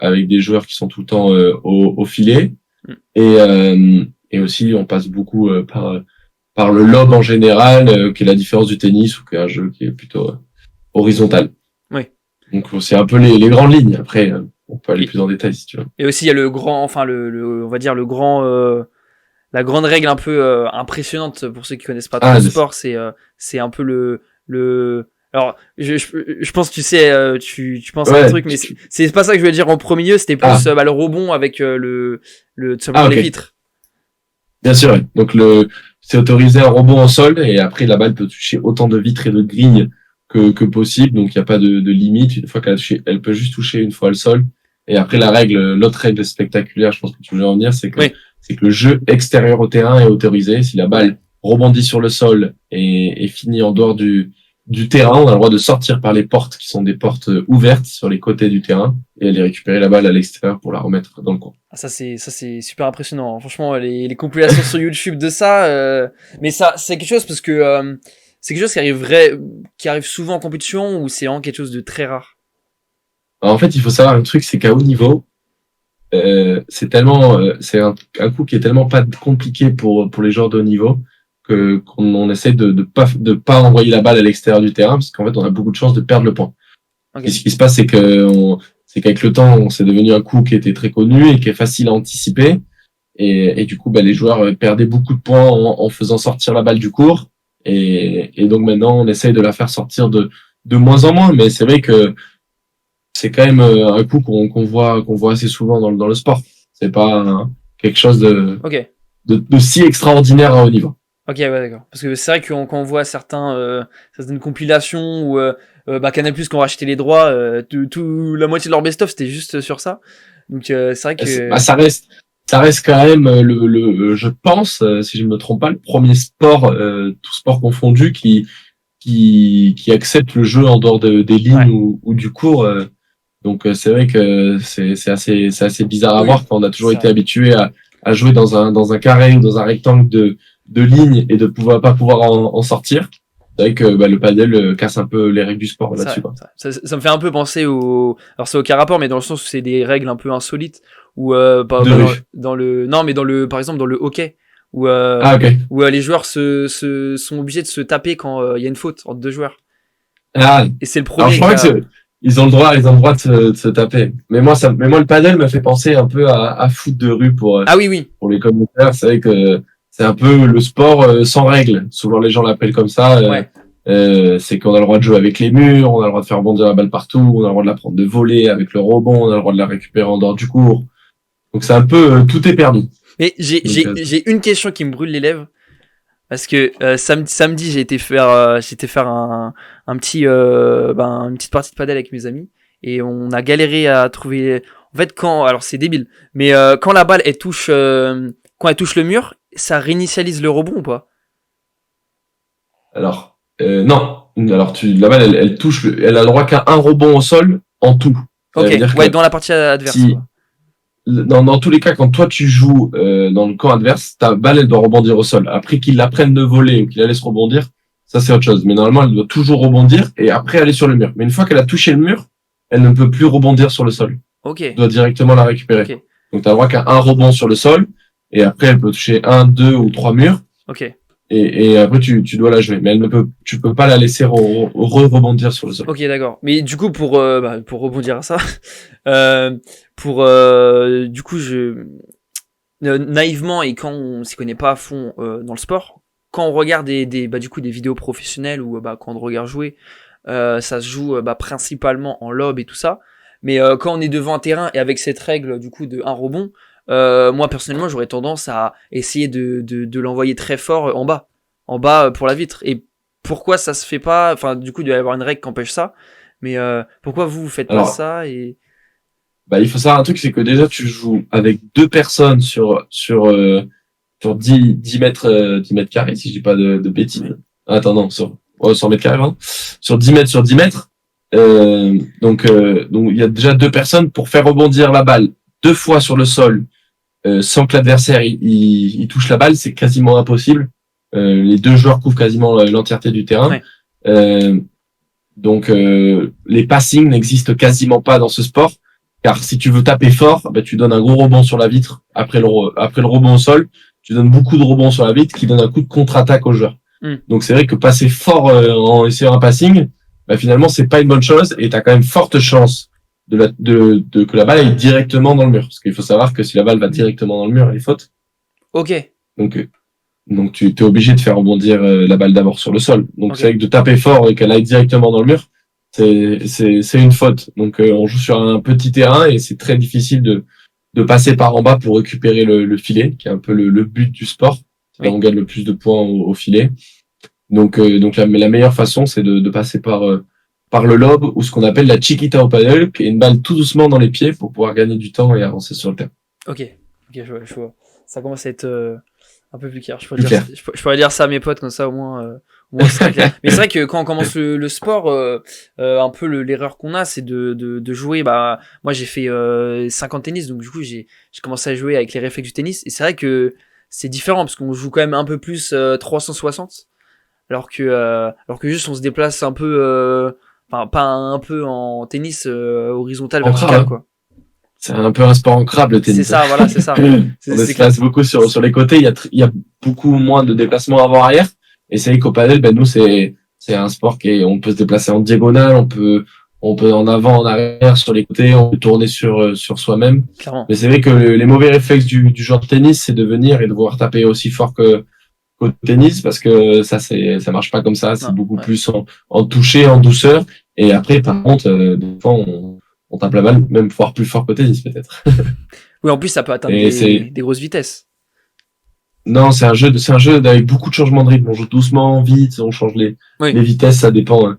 Speaker 2: avec des joueurs qui sont tout le temps au filet et aussi on passe beaucoup par le lob en général, qui est la différence du tennis ou qui est un jeu qui est plutôt horizontal.
Speaker 1: Oui.
Speaker 2: Donc c'est un peu les grandes lignes. Après on peut aller plus en détail si tu veux.
Speaker 1: Et aussi il y a le grand, enfin on va dire le grand, la grande règle un peu impressionnante pour ceux qui connaissent pas trop le sport, c'est un peu le alors je pense que tu sais tu penses à un truc, mais c'est pas ça que je voulais dire en premier lieu, c'était plus le rebond avec les vitres.
Speaker 2: Bien sûr. Donc c'est autorisé un rebond en sol et après la balle peut toucher autant de vitres et de grilles que possible, donc il n'y a pas de limite. Une fois qu'elle a touché, elle peut juste toucher une fois le sol. Et après l'autre règle spectaculaire, je pense que tu veux en venir, c'est que le jeu extérieur au terrain est autorisé. Si la balle rebondit sur le sol et finit en dehors du terrain, on a le droit de sortir par les portes qui sont des portes ouvertes sur les côtés du terrain et aller récupérer la balle à l'extérieur pour la remettre dans le coin.
Speaker 1: Ça c'est super impressionnant. Franchement, les compilations sur YouTube de ça, mais ça c'est quelque chose parce que c'est quelque chose qui arrive souvent en compétition ou c'est vraiment quelque chose de très rare?
Speaker 2: Alors, en fait, il faut savoir un truc, c'est qu'à haut niveau, c'est un coup qui est tellement pas compliqué pour les joueurs de haut niveau qu'on essaie de pas envoyer la balle à l'extérieur du terrain parce qu'en fait, on a beaucoup de chances de perdre le point. Okay. Et ce qui se passe, c'est qu'avec le temps, c'est devenu un coup qui était très connu et qui est facile à anticiper. Et du coup, les joueurs perdaient beaucoup de points en faisant sortir la balle du court. Et donc maintenant, on essaye de la faire sortir de moins en moins. Mais c'est vrai que c'est quand même un coup qu'on voit assez souvent dans le sport. C'est pas quelque chose de si extraordinaire à haut niveau.
Speaker 1: Ok, ouais, d'accord. Parce que c'est vrai que quand on voit certaines compilations ou Canal+, qui ont racheté les droits, la moitié de leur best-of c'était juste sur ça. Donc c'est vrai que
Speaker 2: Ça reste quand même je pense, si je me trompe pas, le premier sport, tout sport confondu, qui accepte le jeu en dehors des lignes
Speaker 1: ouais,
Speaker 2: ou du cours. Donc c'est vrai que c'est assez bizarre à
Speaker 1: oui,
Speaker 2: voir quand on a toujours
Speaker 1: c'est
Speaker 2: été
Speaker 1: vrai.
Speaker 2: habitué à jouer dans un carré ou dans un rectangle de lignes et de pas pouvoir en sortir. C'est vrai que le padel casse un peu les règles du sport
Speaker 1: C'est
Speaker 2: là-dessus,
Speaker 1: vrai,
Speaker 2: quoi.
Speaker 1: ça me fait un peu penser alors c'est aucun rapport, mais dans le sens où c'est des règles un peu insolites, ou
Speaker 2: De rue.
Speaker 1: non, mais par exemple dans le hockey, où,
Speaker 2: Ah ok.
Speaker 1: les joueurs sont obligés de se taper quand il y a une faute entre deux joueurs.
Speaker 2: Ah.
Speaker 1: Et c'est le
Speaker 2: Alors je
Speaker 1: premier qui
Speaker 2: crois que
Speaker 1: a,
Speaker 2: ils ont le droit de se taper. Mais moi le padel me fait penser un peu à foot de rue
Speaker 1: ah oui, oui,
Speaker 2: pour les commentaires. C'est vrai que c'est un peu le sport sans règles. Souvent les gens l'appellent comme ça.
Speaker 1: ouais,
Speaker 2: C'est qu'on a le droit de jouer avec les murs, on a le droit de faire rebondir la balle partout, on a le droit de la prendre de voler avec le rebond, on a le droit de la récupérer en dehors du cours. Donc c'est un peu tout est permis.
Speaker 1: mais
Speaker 2: Donc
Speaker 1: j'ai une question qui me brûle les lèvres. Parce que samedi j'ai été faire une petite partie de padel avec mes amis et on a galéré à trouver. En fait, alors c'est débile, mais quand la balle quand elle touche le mur, ça réinitialise le rebond ou pas?
Speaker 2: alors non, alors la balle elle touche, elle a le droit qu'à un rebond au sol en tout. Ça
Speaker 1: Ok,
Speaker 2: veut dire
Speaker 1: ouais,
Speaker 2: que
Speaker 1: dans la partie adverse
Speaker 2: si
Speaker 1: quoi.
Speaker 2: dans tous les cas, quand toi tu joues dans le camp adverse, ta balle elle doit rebondir au sol. Après qu'il la prenne de voler ou qu'il la laisse rebondir, ça c'est autre chose. Mais normalement, elle doit toujours rebondir et après aller sur le mur. Mais une fois qu'elle a touché le mur, elle ne peut plus rebondir sur le sol.
Speaker 1: Ok,
Speaker 2: Tu dois directement la récupérer.
Speaker 1: ok,
Speaker 2: Donc tu as le droit qu'à un rebond sur le sol et après elle peut toucher un, deux ou trois murs
Speaker 1: ok,
Speaker 2: et après tu dois la jouer. Mais tu peux pas la laisser rebondir sur le sol.
Speaker 1: ok, d'accord. Mais du coup pour rebondir à ça, du coup naïvement et quand on s'y connaît pas à fond dans le sport, quand on regarde du coup des vidéos professionnelles ou quand on regarde jouer, ça se joue principalement en lob et tout ça. Mais quand on est devant un terrain et avec cette règle du coup de un rebond, moi personnellement j'aurais tendance à essayer de l'envoyer très fort en bas pour la vitre. Et pourquoi ça se fait pas? Enfin du coup il doit y avoir une règle qui empêche ça. Mais pourquoi vous faites pas
Speaker 2: Alors
Speaker 1: ça et
Speaker 2: il faut savoir un truc, c'est que déjà tu joues avec deux personnes sur 10 mètres carrés, si je dis pas de bêtises.
Speaker 1: ouais.
Speaker 2: Attends, non, 100 mètres carrés, pardon. Sur 10 mètres. Donc, il y a déjà deux personnes pour faire rebondir la balle deux fois sur le sol, sans que l'adversaire il touche la balle, c'est quasiment impossible. Les deux joueurs couvrent quasiment l'entièreté du terrain.
Speaker 1: Ouais.
Speaker 2: Euh, les passings n'existent quasiment pas dans ce sport. Car si tu veux taper fort, tu donnes un gros rebond sur la vitre. Après le rebond au sol, tu donnes beaucoup de rebonds sur la vitre qui donne un coup de contre-attaque au joueur.
Speaker 1: Mm.
Speaker 2: Donc c'est vrai que passer fort en essayant un passing, finalement c'est pas une bonne chose et tu as quand même forte chance que la balle aille directement dans le mur. Parce qu'il faut savoir que si la balle va directement dans le mur, elle est faute.
Speaker 1: Ok.
Speaker 2: Donc tu es obligé de faire rebondir la balle d'abord sur le sol. Donc
Speaker 1: Ok.
Speaker 2: c'est vrai que de taper fort et qu'elle aille directement dans le mur, c'est une faute. Donc on joue sur un petit terrain et c'est très difficile de passer par en bas pour récupérer le filet, qui est un peu le but du sport. C'est là où
Speaker 1: Oui.
Speaker 2: on gagne le plus de points au filet. Donc la meilleure façon, c'est de passer par le lob ou ce qu'on appelle la chiquita au paddle, qui est une balle tout doucement dans les pieds pour pouvoir gagner du temps et avancer sur le terrain.
Speaker 1: Ok. Ok, je vois. Ça commence à être un peu plus clair.
Speaker 2: Plus clair.
Speaker 1: Je pourrais dire ça à mes potes comme ça au moins ce sera clair. Mais c'est vrai que quand on commence le sport, un peu l'erreur qu'on a, c'est de jouer. Moi j'ai fait 50 tennis, donc du coup j'ai commencé à jouer avec les réflexes du tennis. Et c'est vrai que c'est différent parce qu'on joue quand même un peu plus 360, alors que juste on se déplace un peu, enfin pas un peu en tennis horizontal,
Speaker 2: En
Speaker 1: vertical
Speaker 2: crabe.
Speaker 1: quoi.
Speaker 2: C'est un peu un sport en crabe, le
Speaker 1: C'est
Speaker 2: tennis.
Speaker 1: ça, voilà, c'est ça.
Speaker 2: On se
Speaker 1: Clair.
Speaker 2: déplace beaucoup sur les côtés. Il y a beaucoup moins de déplacements avant-arrière. Et c'est vrai qu'au padel, nous, c'est un sport on peut se déplacer en diagonale, on peut en avant, en arrière, sur les côtés, on peut tourner sur soi-même.
Speaker 1: Clairement.
Speaker 2: Mais c'est vrai que les mauvais réflexes du joueur de tennis, c'est de venir et de vouloir taper aussi fort qu'au tennis, parce que ça marche pas comme ça. C'est
Speaker 1: Non,
Speaker 2: beaucoup
Speaker 1: ouais.
Speaker 2: plus en toucher, en douceur. Et après, par contre, des fois, on tape la balle, même voire plus fort que tennis, peut-être.
Speaker 1: Oui, en plus, ça peut atteindre
Speaker 2: Et c'est
Speaker 1: des grosses vitesses.
Speaker 2: Non, c'est un jeu avec beaucoup de changements de rythme. On joue doucement, vite, on change
Speaker 1: Oui.
Speaker 2: les vitesses, ça dépend.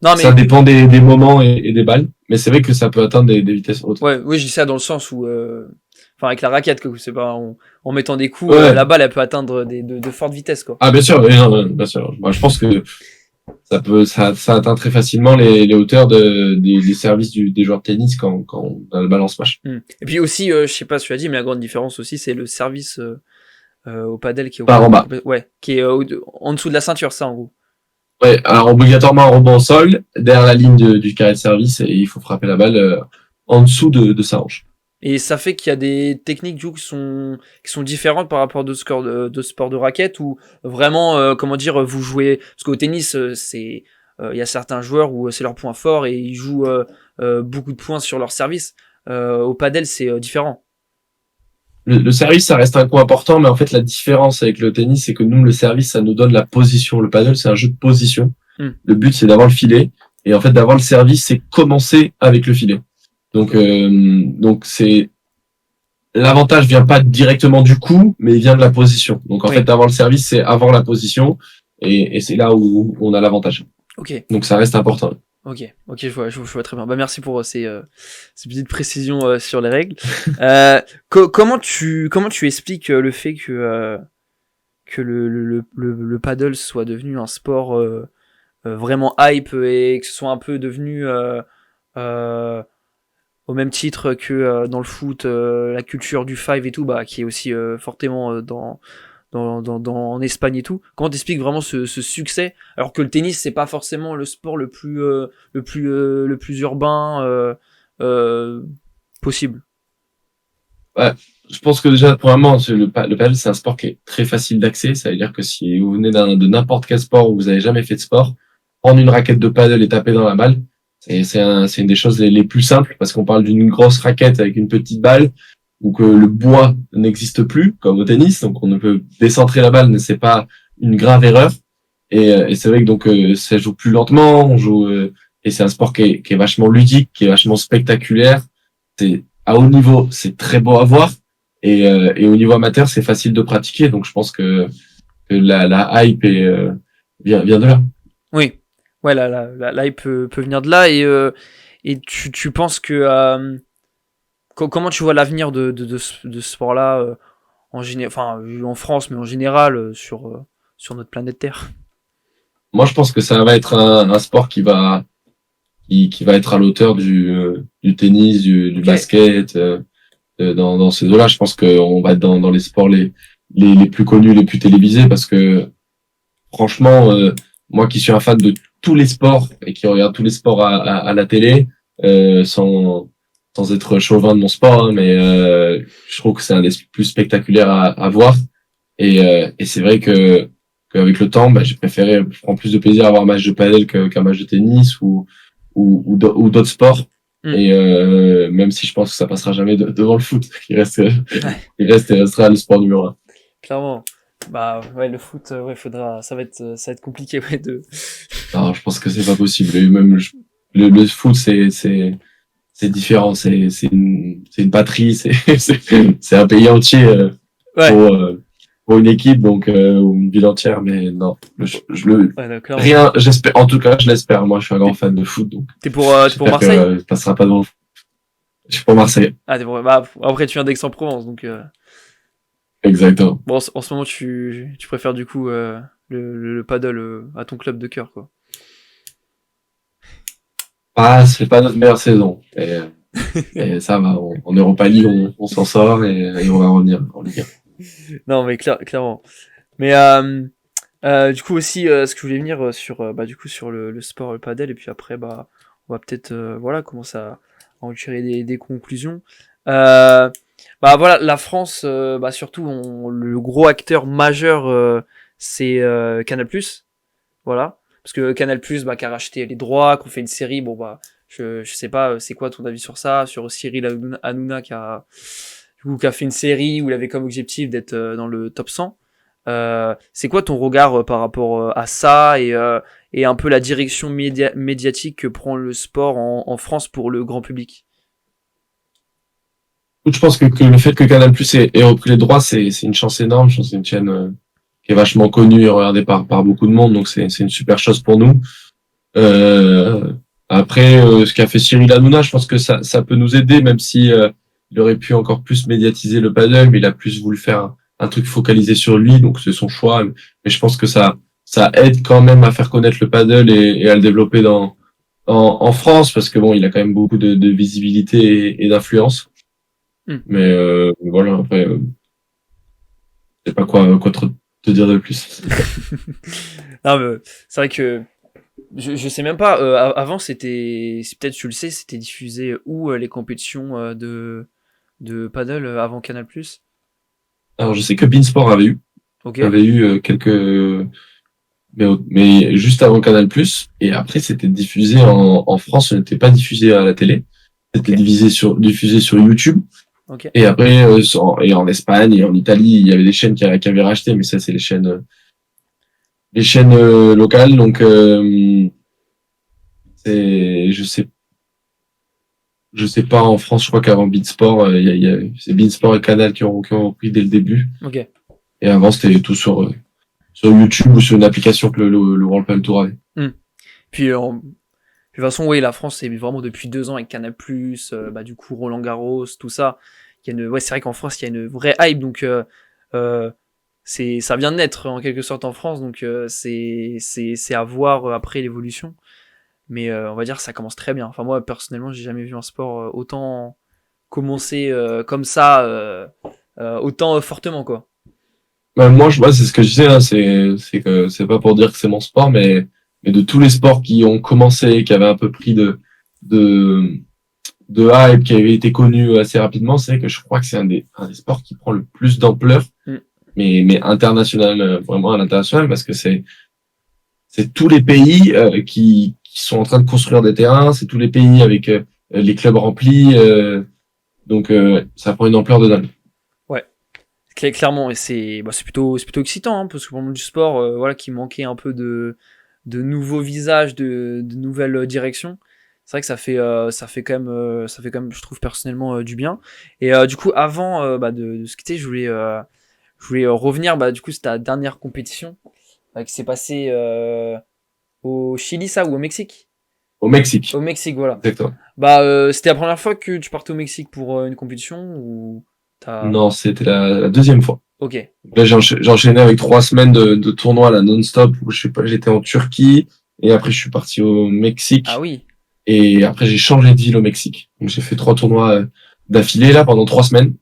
Speaker 1: Non,
Speaker 2: Ça
Speaker 1: mais
Speaker 2: dépend des moments et des balles. Mais c'est vrai que ça peut atteindre des vitesses hautes.
Speaker 1: ouais, oui, je dis ça dans le sens où, enfin, avec la raquette, quoi, c'est pas en mettant des coups,
Speaker 2: Ouais.
Speaker 1: la balle, elle peut atteindre de fortes vitesses, quoi.
Speaker 2: Ah, bien sûr, oui, non, non, bien sûr. Moi, je pense que ça atteint très facilement les hauteurs des services des joueurs de tennis quand on a le balance match.
Speaker 1: Et puis aussi, je sais pas si tu as dit, mais la grande différence aussi, c'est le service au padel qui est
Speaker 2: Par en bas.
Speaker 1: ouais, qui est en dessous de la ceinture, ça, en gros.
Speaker 2: Ouais, alors obligatoirement un rebond au sol, derrière la ligne du carré de service, et il faut frapper la balle en dessous de sa hanche.
Speaker 1: Et ça fait qu'il y a des techniques du coup, qui sont différentes par rapport de sport de raquette ou vraiment, comment dire, vous jouez. Parce qu'au tennis, il y a certains joueurs où c'est leur point fort et ils jouent beaucoup de points sur leur service. Au padel, c'est différent.
Speaker 2: Le service, ça reste un coup important, mais en fait, la différence avec le tennis, c'est que nous, le service, ça nous donne la position. Le paddle, c'est un jeu de position.
Speaker 1: Mm.
Speaker 2: Le but, c'est d'avoir le filet. Et en fait, d'avoir le service, c'est commencer avec le filet. Donc c'est l'avantage vient pas directement du coup, mais il vient de la position. Donc en
Speaker 1: Oui.
Speaker 2: fait, d'avoir le service, c'est avoir la position, et c'est là où on a l'avantage.
Speaker 1: Ok.
Speaker 2: Donc ça reste important.
Speaker 1: Ok, je vois très bien. Bah merci pour ces petites précisions sur les règles. Comment tu expliques le fait que le paddle soit devenu un sport vraiment hype et que ce soit un peu devenu euh, au même titre que dans le foot, la culture du five et tout, bah, qui est aussi fortement en Espagne et tout. Comment t'expliques vraiment ce succès, alors que le tennis c'est pas forcément le sport le plus urbain euh, possible.
Speaker 2: Ouais, je pense que déjà, premièrement, le paddle, c'est un sport qui est très facile d'accès. Ça veut dire que si vous venez de n'importe quel sport où vous avez jamais fait de sport, prendre une raquette de paddle et taper dans la balle, c'est une des choses les plus simples parce qu'on parle d'une grosse raquette avec une petite balle ou que le bois n'existe plus comme au tennis. Donc, on ne peut décentrer la balle, mais c'est pas une grave erreur. Et c'est vrai que donc, ça joue plus lentement, et c'est un sport qui est vachement ludique, qui est vachement spectaculaire. C'est à haut niveau, c'est très beau à voir, et au niveau amateur, c'est facile de pratiquer. Donc je pense que la hype vient de là.
Speaker 1: Oui, ouais, la hype peut venir de là et tu penses que comment tu vois l'avenir de ce sport-là en enfin en France mais en général sur notre planète Terre.
Speaker 2: Moi, je pense que ça va être un sport qui va être à l'auteur du tennis, du
Speaker 1: Ok.
Speaker 2: basket, dans ces eaux-là. Je pense qu'on va être dans les sports les plus connus, les plus télévisés, parce que franchement, moi qui suis un fan de tous les sports et qui regarde tous les sports à la télé, sans être chauvin de mon sport, hein, mais je trouve que c'est un des plus spectaculaires à voir. Et c'est vrai que qu'avec le temps, bah, je prends plus de plaisir à voir un match de padel qu'un match de tennis ou d'autres sports.
Speaker 1: Mm.
Speaker 2: Et même si je pense que ça passera jamais devant le foot,
Speaker 1: Ouais,
Speaker 2: il reste et restera le sport numéro un.
Speaker 1: clairement. Bah ouais, le foot, ouais, ça va être compliqué, ouais,
Speaker 2: Non, je pense que c'est pas possible. Et même le foot, c'est différent. C'est une patrie. C'est un pays entier
Speaker 1: Ouais,
Speaker 2: pour pour une équipe, donc ou une ville entière. Mais non,
Speaker 1: ouais, non, clairement.
Speaker 2: rien. J'espère. En tout cas, je l'espère. Moi, je suis un grand fan de foot, donc
Speaker 1: T'es pour
Speaker 2: j'espère que
Speaker 1: Marseille?
Speaker 2: ça passera pas devant le foot. Je suis pour Marseille.
Speaker 1: Ah, t'es pour, bah, après tu viens d'Aix-en-Provence, donc
Speaker 2: Exactement.
Speaker 1: bon, en ce moment tu préfères du coup le paddle à ton club de cœur, quoi.
Speaker 2: Ah, c'est pas notre meilleure saison. Et ça va. En Europa League, on s'en sort et on va revenir en Ligue 1.
Speaker 1: Non, mais clairement. Mais du coup aussi, ce que je voulais venir sur, bah, du coup, sur le sport, le padel, et puis après, bah, on va peut-être, voilà, commencer à en tirer des conclusions. Euh, Bah voilà, la France, bah surtout, le gros acteur majeur, c'est Canal+. Voilà, parce que Canal+, bah, qui a racheté les droits, qu'on fait une série, bon bah, je sais pas, c'est quoi ton avis sur ça, sur Cyril Hanouna qui a fait une série où il avait comme objectif d'être dans le top 100. C'est quoi ton regard par rapport à ça et un peu la direction médiatique que prend le sport en France pour le grand public?
Speaker 2: Je pense que le fait que Canal+ ait repris les droits, c'est une chance énorme. Je pense que c'est une chaîne qui est vachement connue et regardée par beaucoup de monde, donc c'est une super chose pour nous. Euh, Après, ce qu'a fait Cyril Hanouna, je pense que ça peut nous aider, même si il aurait pu encore plus médiatiser le paddle, mais il a plus voulu faire un truc focalisé sur lui, donc c'est son choix. Mais je pense que ça aide quand même à faire connaître le paddle et à le développer en France, parce que bon, il a quand même beaucoup de visibilité et d'influence. Mais voilà, après, je sais pas quoi te dire de plus.
Speaker 1: Non, mais c'est vrai que je sais même pas. Avant, c'est peut-être tu le sais, c'était diffusé où les compétitions de paddle avant Canal+.
Speaker 2: Alors, je sais que Beansport
Speaker 1: Ok,
Speaker 2: avait eu quelques, mais juste avant Canal+. Et après, c'était diffusé en France, ce n'était pas diffusé à la télé. C'était
Speaker 1: ok,
Speaker 2: diffusé sur YouTube.
Speaker 1: ok.
Speaker 2: Et après, et en Espagne et en Italie, il y avait des chaînes qui avaient racheté, mais ça, c'est les chaînes locales. Donc, je sais pas, en France, je crois qu'avant Beansport, c'est Beansport et Canal qui ont repris dès le début.
Speaker 1: Ok.
Speaker 2: Et avant, c'était tout sur YouTube ou sur une application que le World Padel Tour avait.
Speaker 1: Puis, de toute façon, oui, la France, c'est vraiment depuis 2 ans avec Canal+, du coup, Roland Garros, tout ça. Ouais, c'est vrai qu'en France, il y a une vraie hype, donc euh, ça vient de naître en quelque sorte en France, donc c'est à voir après l'évolution. Mais on va dire que ça commence très bien. Enfin, moi, personnellement, j'ai jamais vu un sport autant commencer comme ça, autant fortement, quoi.
Speaker 2: Moi, c'est ce que je disais, hein, c'est que c'est pas pour dire que c'est mon sport, mais de tous les sports qui ont commencé, qui avaient un peu pris de, de hype, qui avaient été connus assez rapidement, c'est que je crois que c'est un des sports qui prend le plus d'ampleur,
Speaker 1: Mm.
Speaker 2: mais international, vraiment à l'international, parce que c'est tous les pays qui sont en train de construire des terrains, c'est tous les pays avec les clubs remplis, donc ça prend une ampleur de dingue.
Speaker 1: Ouais, clairement, et c'est plutôt excitant, hein, parce que pour le monde du sport, voilà, qui manquait un peu de nouveaux visages, de nouvelles directions. C'est vrai que ça fait quand même, je trouve personnellement du bien. Et du coup, avant de se quitter, je voulais revenir. Du coup, c'était la dernière compétition qui s'est passée au Chili, ça, ou au Mexique?
Speaker 2: Au Mexique,
Speaker 1: Au Mexique, voilà.
Speaker 2: exactement.
Speaker 1: C'était la première fois que tu partais au Mexique pour une compétition ou t'as.
Speaker 2: Non, c'était la deuxième fois.
Speaker 1: Ok,
Speaker 2: Là, j'ai enchaîné avec 3 semaines de tournois là non-stop où je sais pas, j'étais en Turquie et après je suis parti au
Speaker 1: ah
Speaker 2: Mexique
Speaker 1: oui,
Speaker 2: et après j'ai changé de ville au Mexique. Donc j'ai fait 3 tournois d'affilée là pendant 3 semaines.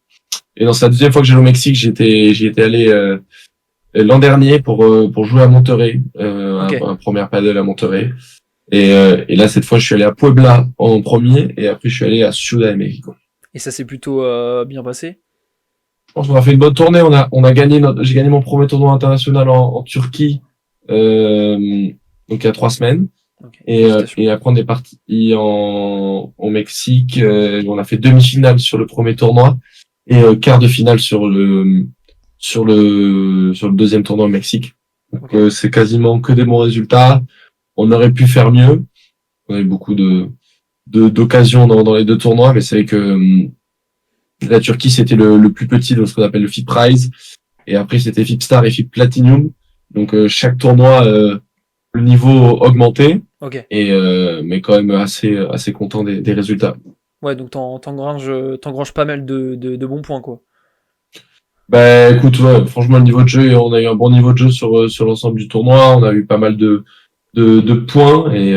Speaker 2: Et dans la deuxième fois que j'allais au Mexique, j'y étais allé l'an dernier pour jouer à Monterrey,
Speaker 1: ok.
Speaker 2: un premier paddle à Monterrey. Et là cette fois je suis allé à Puebla en premier et après je suis allé à Ciudad de México.
Speaker 1: Et ça s'est plutôt bien passé?
Speaker 2: Je pense qu'on a fait une bonne tournée. On a gagné j'ai gagné mon premier tournoi international en Turquie, donc il y a 3 semaines.
Speaker 1: Ok, félicitations.
Speaker 2: Et après on est parti au Mexique. On a fait demi-finale sur le premier tournoi et quart de finale sur le deuxième tournoi au Mexique. Donc
Speaker 1: Ok.
Speaker 2: c'est quasiment que des bons résultats. On aurait pu faire mieux. On a eu beaucoup d'occasions dans les deux tournois, mais c'est vrai que la Turquie, c'était le plus petit de ce qu'on appelle le FIP Prize. Et après, c'était FIP Star et FIP Platinum. Donc, chaque tournoi, le niveau augmentait.
Speaker 1: Ok.
Speaker 2: Mais quand même assez content des résultats.
Speaker 1: Ouais, donc t'engranges pas mal de bons points, quoi.
Speaker 2: Bah, écoute, ouais, franchement, le niveau de jeu, on a eu un bon niveau de jeu sur l'ensemble du tournoi. On a eu pas mal de points. Et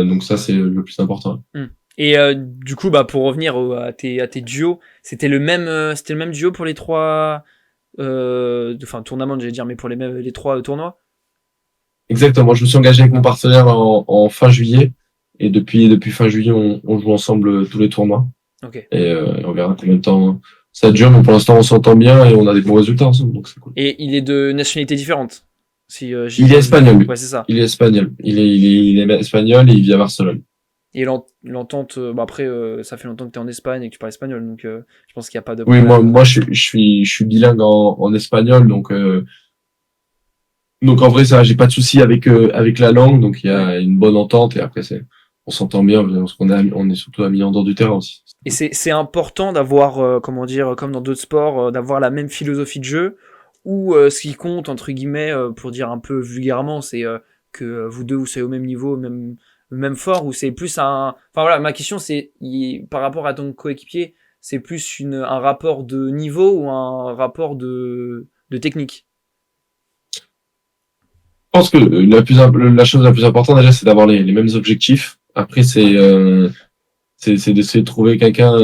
Speaker 2: donc, ça, c'est le plus important.
Speaker 1: Hmm. Et du coup, pour revenir à tes duos, c'était le même duo pour les trois, enfin tournaments, j'allais dire, mais pour les trois tournois.
Speaker 2: Exactement. Je me suis engagé avec mon partenaire en fin juillet. Et depuis fin juillet, on joue ensemble tous les tournois.
Speaker 1: Ok.
Speaker 2: Et on verra combien de temps ça dure, mais pour l'instant on s'entend bien et on a des bons résultats ensemble, donc c'est cool.
Speaker 1: Et il est de nationalité différente, si j'ai
Speaker 2: Il est
Speaker 1: bien vu.
Speaker 2: espagnol, lui.
Speaker 1: Ouais, c'est ça.
Speaker 2: Il est espagnol. Il est espagnol et il vit à Barcelone.
Speaker 1: Et l'entente, après, ça fait longtemps que t'es en Espagne et que tu parles espagnol, donc je pense qu'il n'y a pas de
Speaker 2: Oui, moi,
Speaker 1: problème.
Speaker 2: moi je suis bilingue en espagnol, donc en vrai ça, j'ai pas de souci avec la langue, donc il y
Speaker 1: Ouais.
Speaker 2: a une bonne entente et après on s'entend bien parce on est surtout amis en dehors du terrain aussi.
Speaker 1: Et c'est important d'avoir, comment dire, comme dans d'autres sports, d'avoir la même philosophie de jeu, ou ce qui compte, entre guillemets, pour dire un peu vulgairement, c'est que vous deux, vous soyez au même niveau, même fort, ou c'est plus un... Enfin voilà, ma question, c'est, par rapport à ton coéquipier, c'est plus un rapport de niveau ou un rapport de technique?
Speaker 2: Je pense que la chose la plus importante déjà, c'est d'avoir les mêmes objectifs. Après, c'est d'essayer de trouver quelqu'un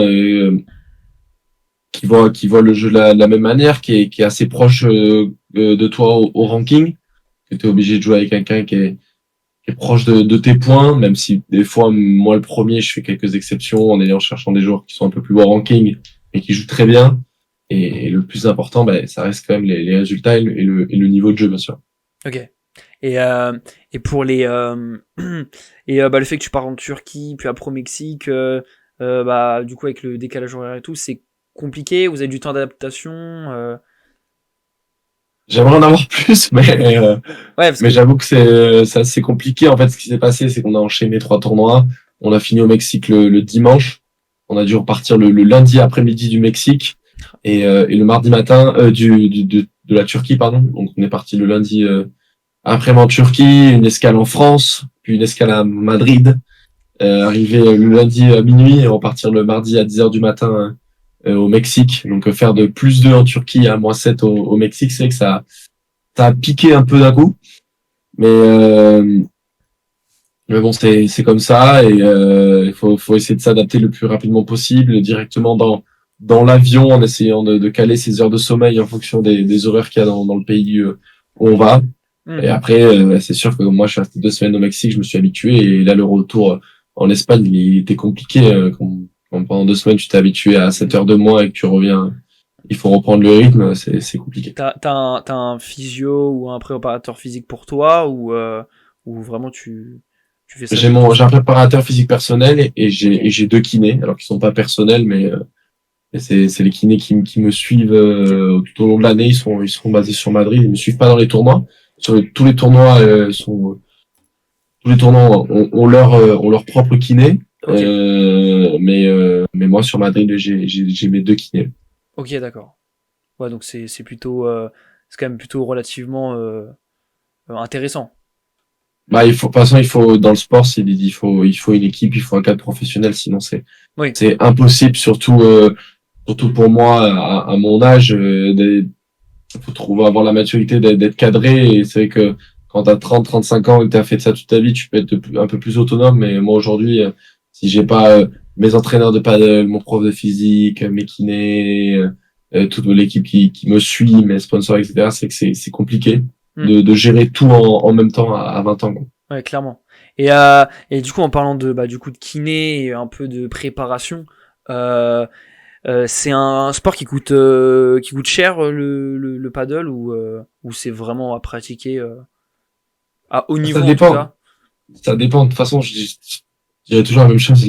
Speaker 2: qui voit le jeu de la même manière, qui est assez proche de toi au ranking. Que tu es obligé de jouer avec quelqu'un qui est proche de tes points, même si des fois, moi le premier, je fais quelques exceptions en cherchant des joueurs qui sont un peu plus bas au ranking, mais qui jouent très bien. Et le plus important, ben, ça reste quand même les résultats et le niveau de jeu, bien sûr.
Speaker 1: Ok. Et pour les bah, le fait que tu pars en Turquie puis après au Mexique, bah du coup avec le décalage horaire et tout, c'est compliqué. Vous avez du temps d'adaptation.
Speaker 2: J'aimerais en avoir plus,
Speaker 1: Ouais, parce
Speaker 2: mais
Speaker 1: que
Speaker 2: j'avoue que c'est assez compliqué. En fait, ce qui s'est passé, c'est qu'on a enchaîné 3 tournois. On a fini au Mexique le dimanche. On a dû repartir le lundi après-midi du Mexique et le mardi matin de la Turquie, pardon. Donc on est parti le lundi après en Turquie, une escale en France, puis une escale à Madrid. Arriver le lundi à minuit et repartir le mardi à 10h du matin au Mexique. Donc faire de +2 en Turquie à -7 au Mexique, c'est que ça a piqué un peu d'un coup. Mais mais bon, c'est comme ça et faut essayer de s'adapter le plus rapidement possible directement dans l'avion en essayant de caler ses heures de sommeil en fonction des horaires qu'il y a dans le pays où on va. Et après, c'est sûr que moi, je suis resté 2 semaines au Mexique, je me suis habitué et là, le retour en Espagne, il était compliqué. Quand pendant 2 semaines, tu t'es habitué à 7 heures de moins et que tu reviens, il faut reprendre le rythme, c'est compliqué.
Speaker 1: t'as un physio ou un préparateur physique pour toi ou vraiment tu fais ça tout
Speaker 2: J'ai un
Speaker 1: seul.
Speaker 2: préparateur physique personnel et j'ai 2 kinés, alors qu'ils sont pas personnels, mais c'est les kinés qui me suivent
Speaker 1: Ok.
Speaker 2: tout au long de l'année. Ils sont basés sur Madrid, ils me suivent pas dans les tournois. Tous les tournois tous les tournois ont leur propre kiné.
Speaker 1: Ok.
Speaker 2: Mais moi sur Madrid, j'ai mes 2 kinés.
Speaker 1: Ok, d'accord. Ouais, donc c'est plutôt c'est quand même plutôt relativement intéressant.
Speaker 2: Bah il faut de toute façon il faut dans le sport il faut une équipe, il faut un cadre professionnel, sinon
Speaker 1: Oui.
Speaker 2: c'est impossible, surtout pour moi à mon âge. Faut trouver avoir la maturité d'être cadré, et c'est vrai que quand t'as 35 ans et que t'as fait ça toute ta vie, tu peux être un peu plus autonome. Mais moi aujourd'hui, si j'ai pas mes entraîneurs de paddle, mon prof de physique, mes kinés, toute l'équipe qui me suit, mes sponsors, etc., c'est que c'est compliqué
Speaker 1: Hmm.
Speaker 2: de gérer tout en même temps à 20 ans, quoi.
Speaker 1: Ouais, clairement. Et du coup, en parlant de bah du coup de kiné et un peu de préparation, euh, c'est un sport qui coûte cher le paddle ou c'est vraiment à pratiquer à haut
Speaker 2: Ça
Speaker 1: niveau en tout
Speaker 2: dépend.
Speaker 1: cas.
Speaker 2: Ça dépend. De toute façon, je dirais toujours la même chose.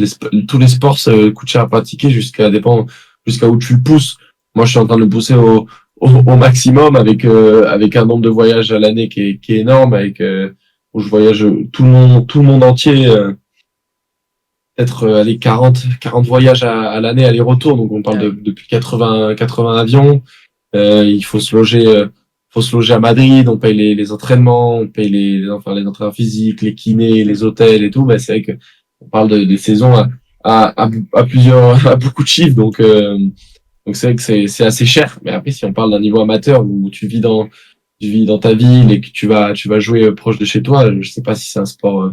Speaker 2: Tous les sports coûtent cher à pratiquer jusqu'à où tu le pousses. Moi, je suis en train de le pousser au maximum avec un nombre de voyages à l'année qui est énorme, où je voyage tout le monde entier, peut-être aller 40 voyages à l'année aller-retour. Donc, on parle
Speaker 1: Ah oui.
Speaker 2: depuis 80 avions. Il faut se loger à Madrid, on paye les entraînements, on paye les entraînements physiques, les kinés,
Speaker 1: Hmm.
Speaker 2: les hôtels et tout. Bah, c'est vrai que on parle des saisons à plusieurs, à beaucoup de chiffres. Donc c'est vrai que c'est assez cher. Mais après, si on parle d'un niveau amateur où tu vis dans ta ville et que tu vas jouer proche de chez toi, je sais pas si c'est un sport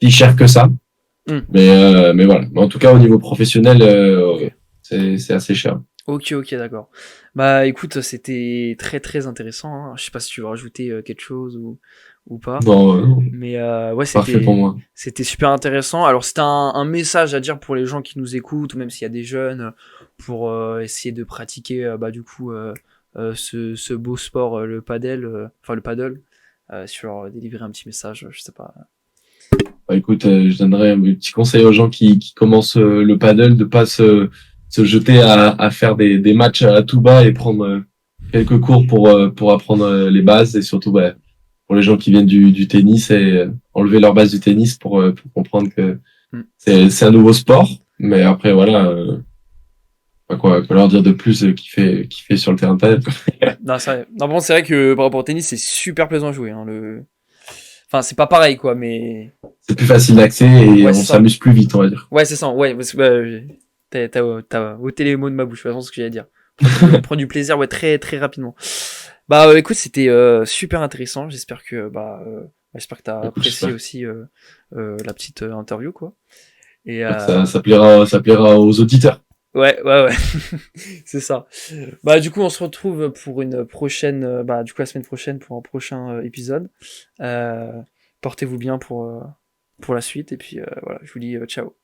Speaker 2: si cher que ça.
Speaker 1: Hmm.
Speaker 2: Mais voilà. Mais en tout cas, au niveau professionnel,
Speaker 1: Ok.
Speaker 2: c'est assez cher.
Speaker 1: Ok, ok, d'accord. Bah écoute, c'était très très intéressant, hein. Je sais pas si tu veux rajouter quelque chose ou pas.
Speaker 2: Bon,
Speaker 1: Mais ouais,
Speaker 2: parfait pour moi.
Speaker 1: c'était super intéressant. Alors c'était un message à dire pour les gens qui nous écoutent, ou même s'il y a des jeunes, pour essayer de pratiquer bah du coup ce beau sport, le padel, enfin le paddle, sur leur délivrer un petit message, je sais pas.
Speaker 2: Bah, écoute, je donnerais un petit conseil aux gens qui commencent le paddle de pas se jeter à faire des matchs à tout bas et prendre quelques cours pour apprendre les bases, et surtout pour les gens qui viennent du tennis et enlever leur base du tennis pour comprendre que C'est un nouveau sport, mais après voilà, quoi leur dire de plus qu'il fait sur le terrain de padel, quoi.
Speaker 1: Non, non, bon, c'est vrai que par rapport au tennis, c'est super plaisant à jouer. Hein, enfin, c'est pas pareil, quoi, mais.
Speaker 2: C'est plus facile d'accès et
Speaker 1: Ouais,
Speaker 2: on
Speaker 1: c'est ça.
Speaker 2: s'amuse plus vite, on va dire.
Speaker 1: Ouais, c'est ça. Ouais, t'as ôté les mots de ma bouche, de toute façon, ce que j'allais dire. Prends du plaisir, ouais, très, très rapidement. Bah, écoute, c'était super intéressant. J'espère que t'as
Speaker 2: Écoute,
Speaker 1: apprécié
Speaker 2: j'espère
Speaker 1: aussi la petite interview, quoi. Et
Speaker 2: que ça plaira aux auditeurs.
Speaker 1: ouais, ouais, c'est ça. Bah, du coup, on se retrouve pour une prochaine, du coup, la semaine prochaine pour un prochain épisode. Euh, Portez-vous bien pour la suite. Et puis, voilà, je vous dis ciao.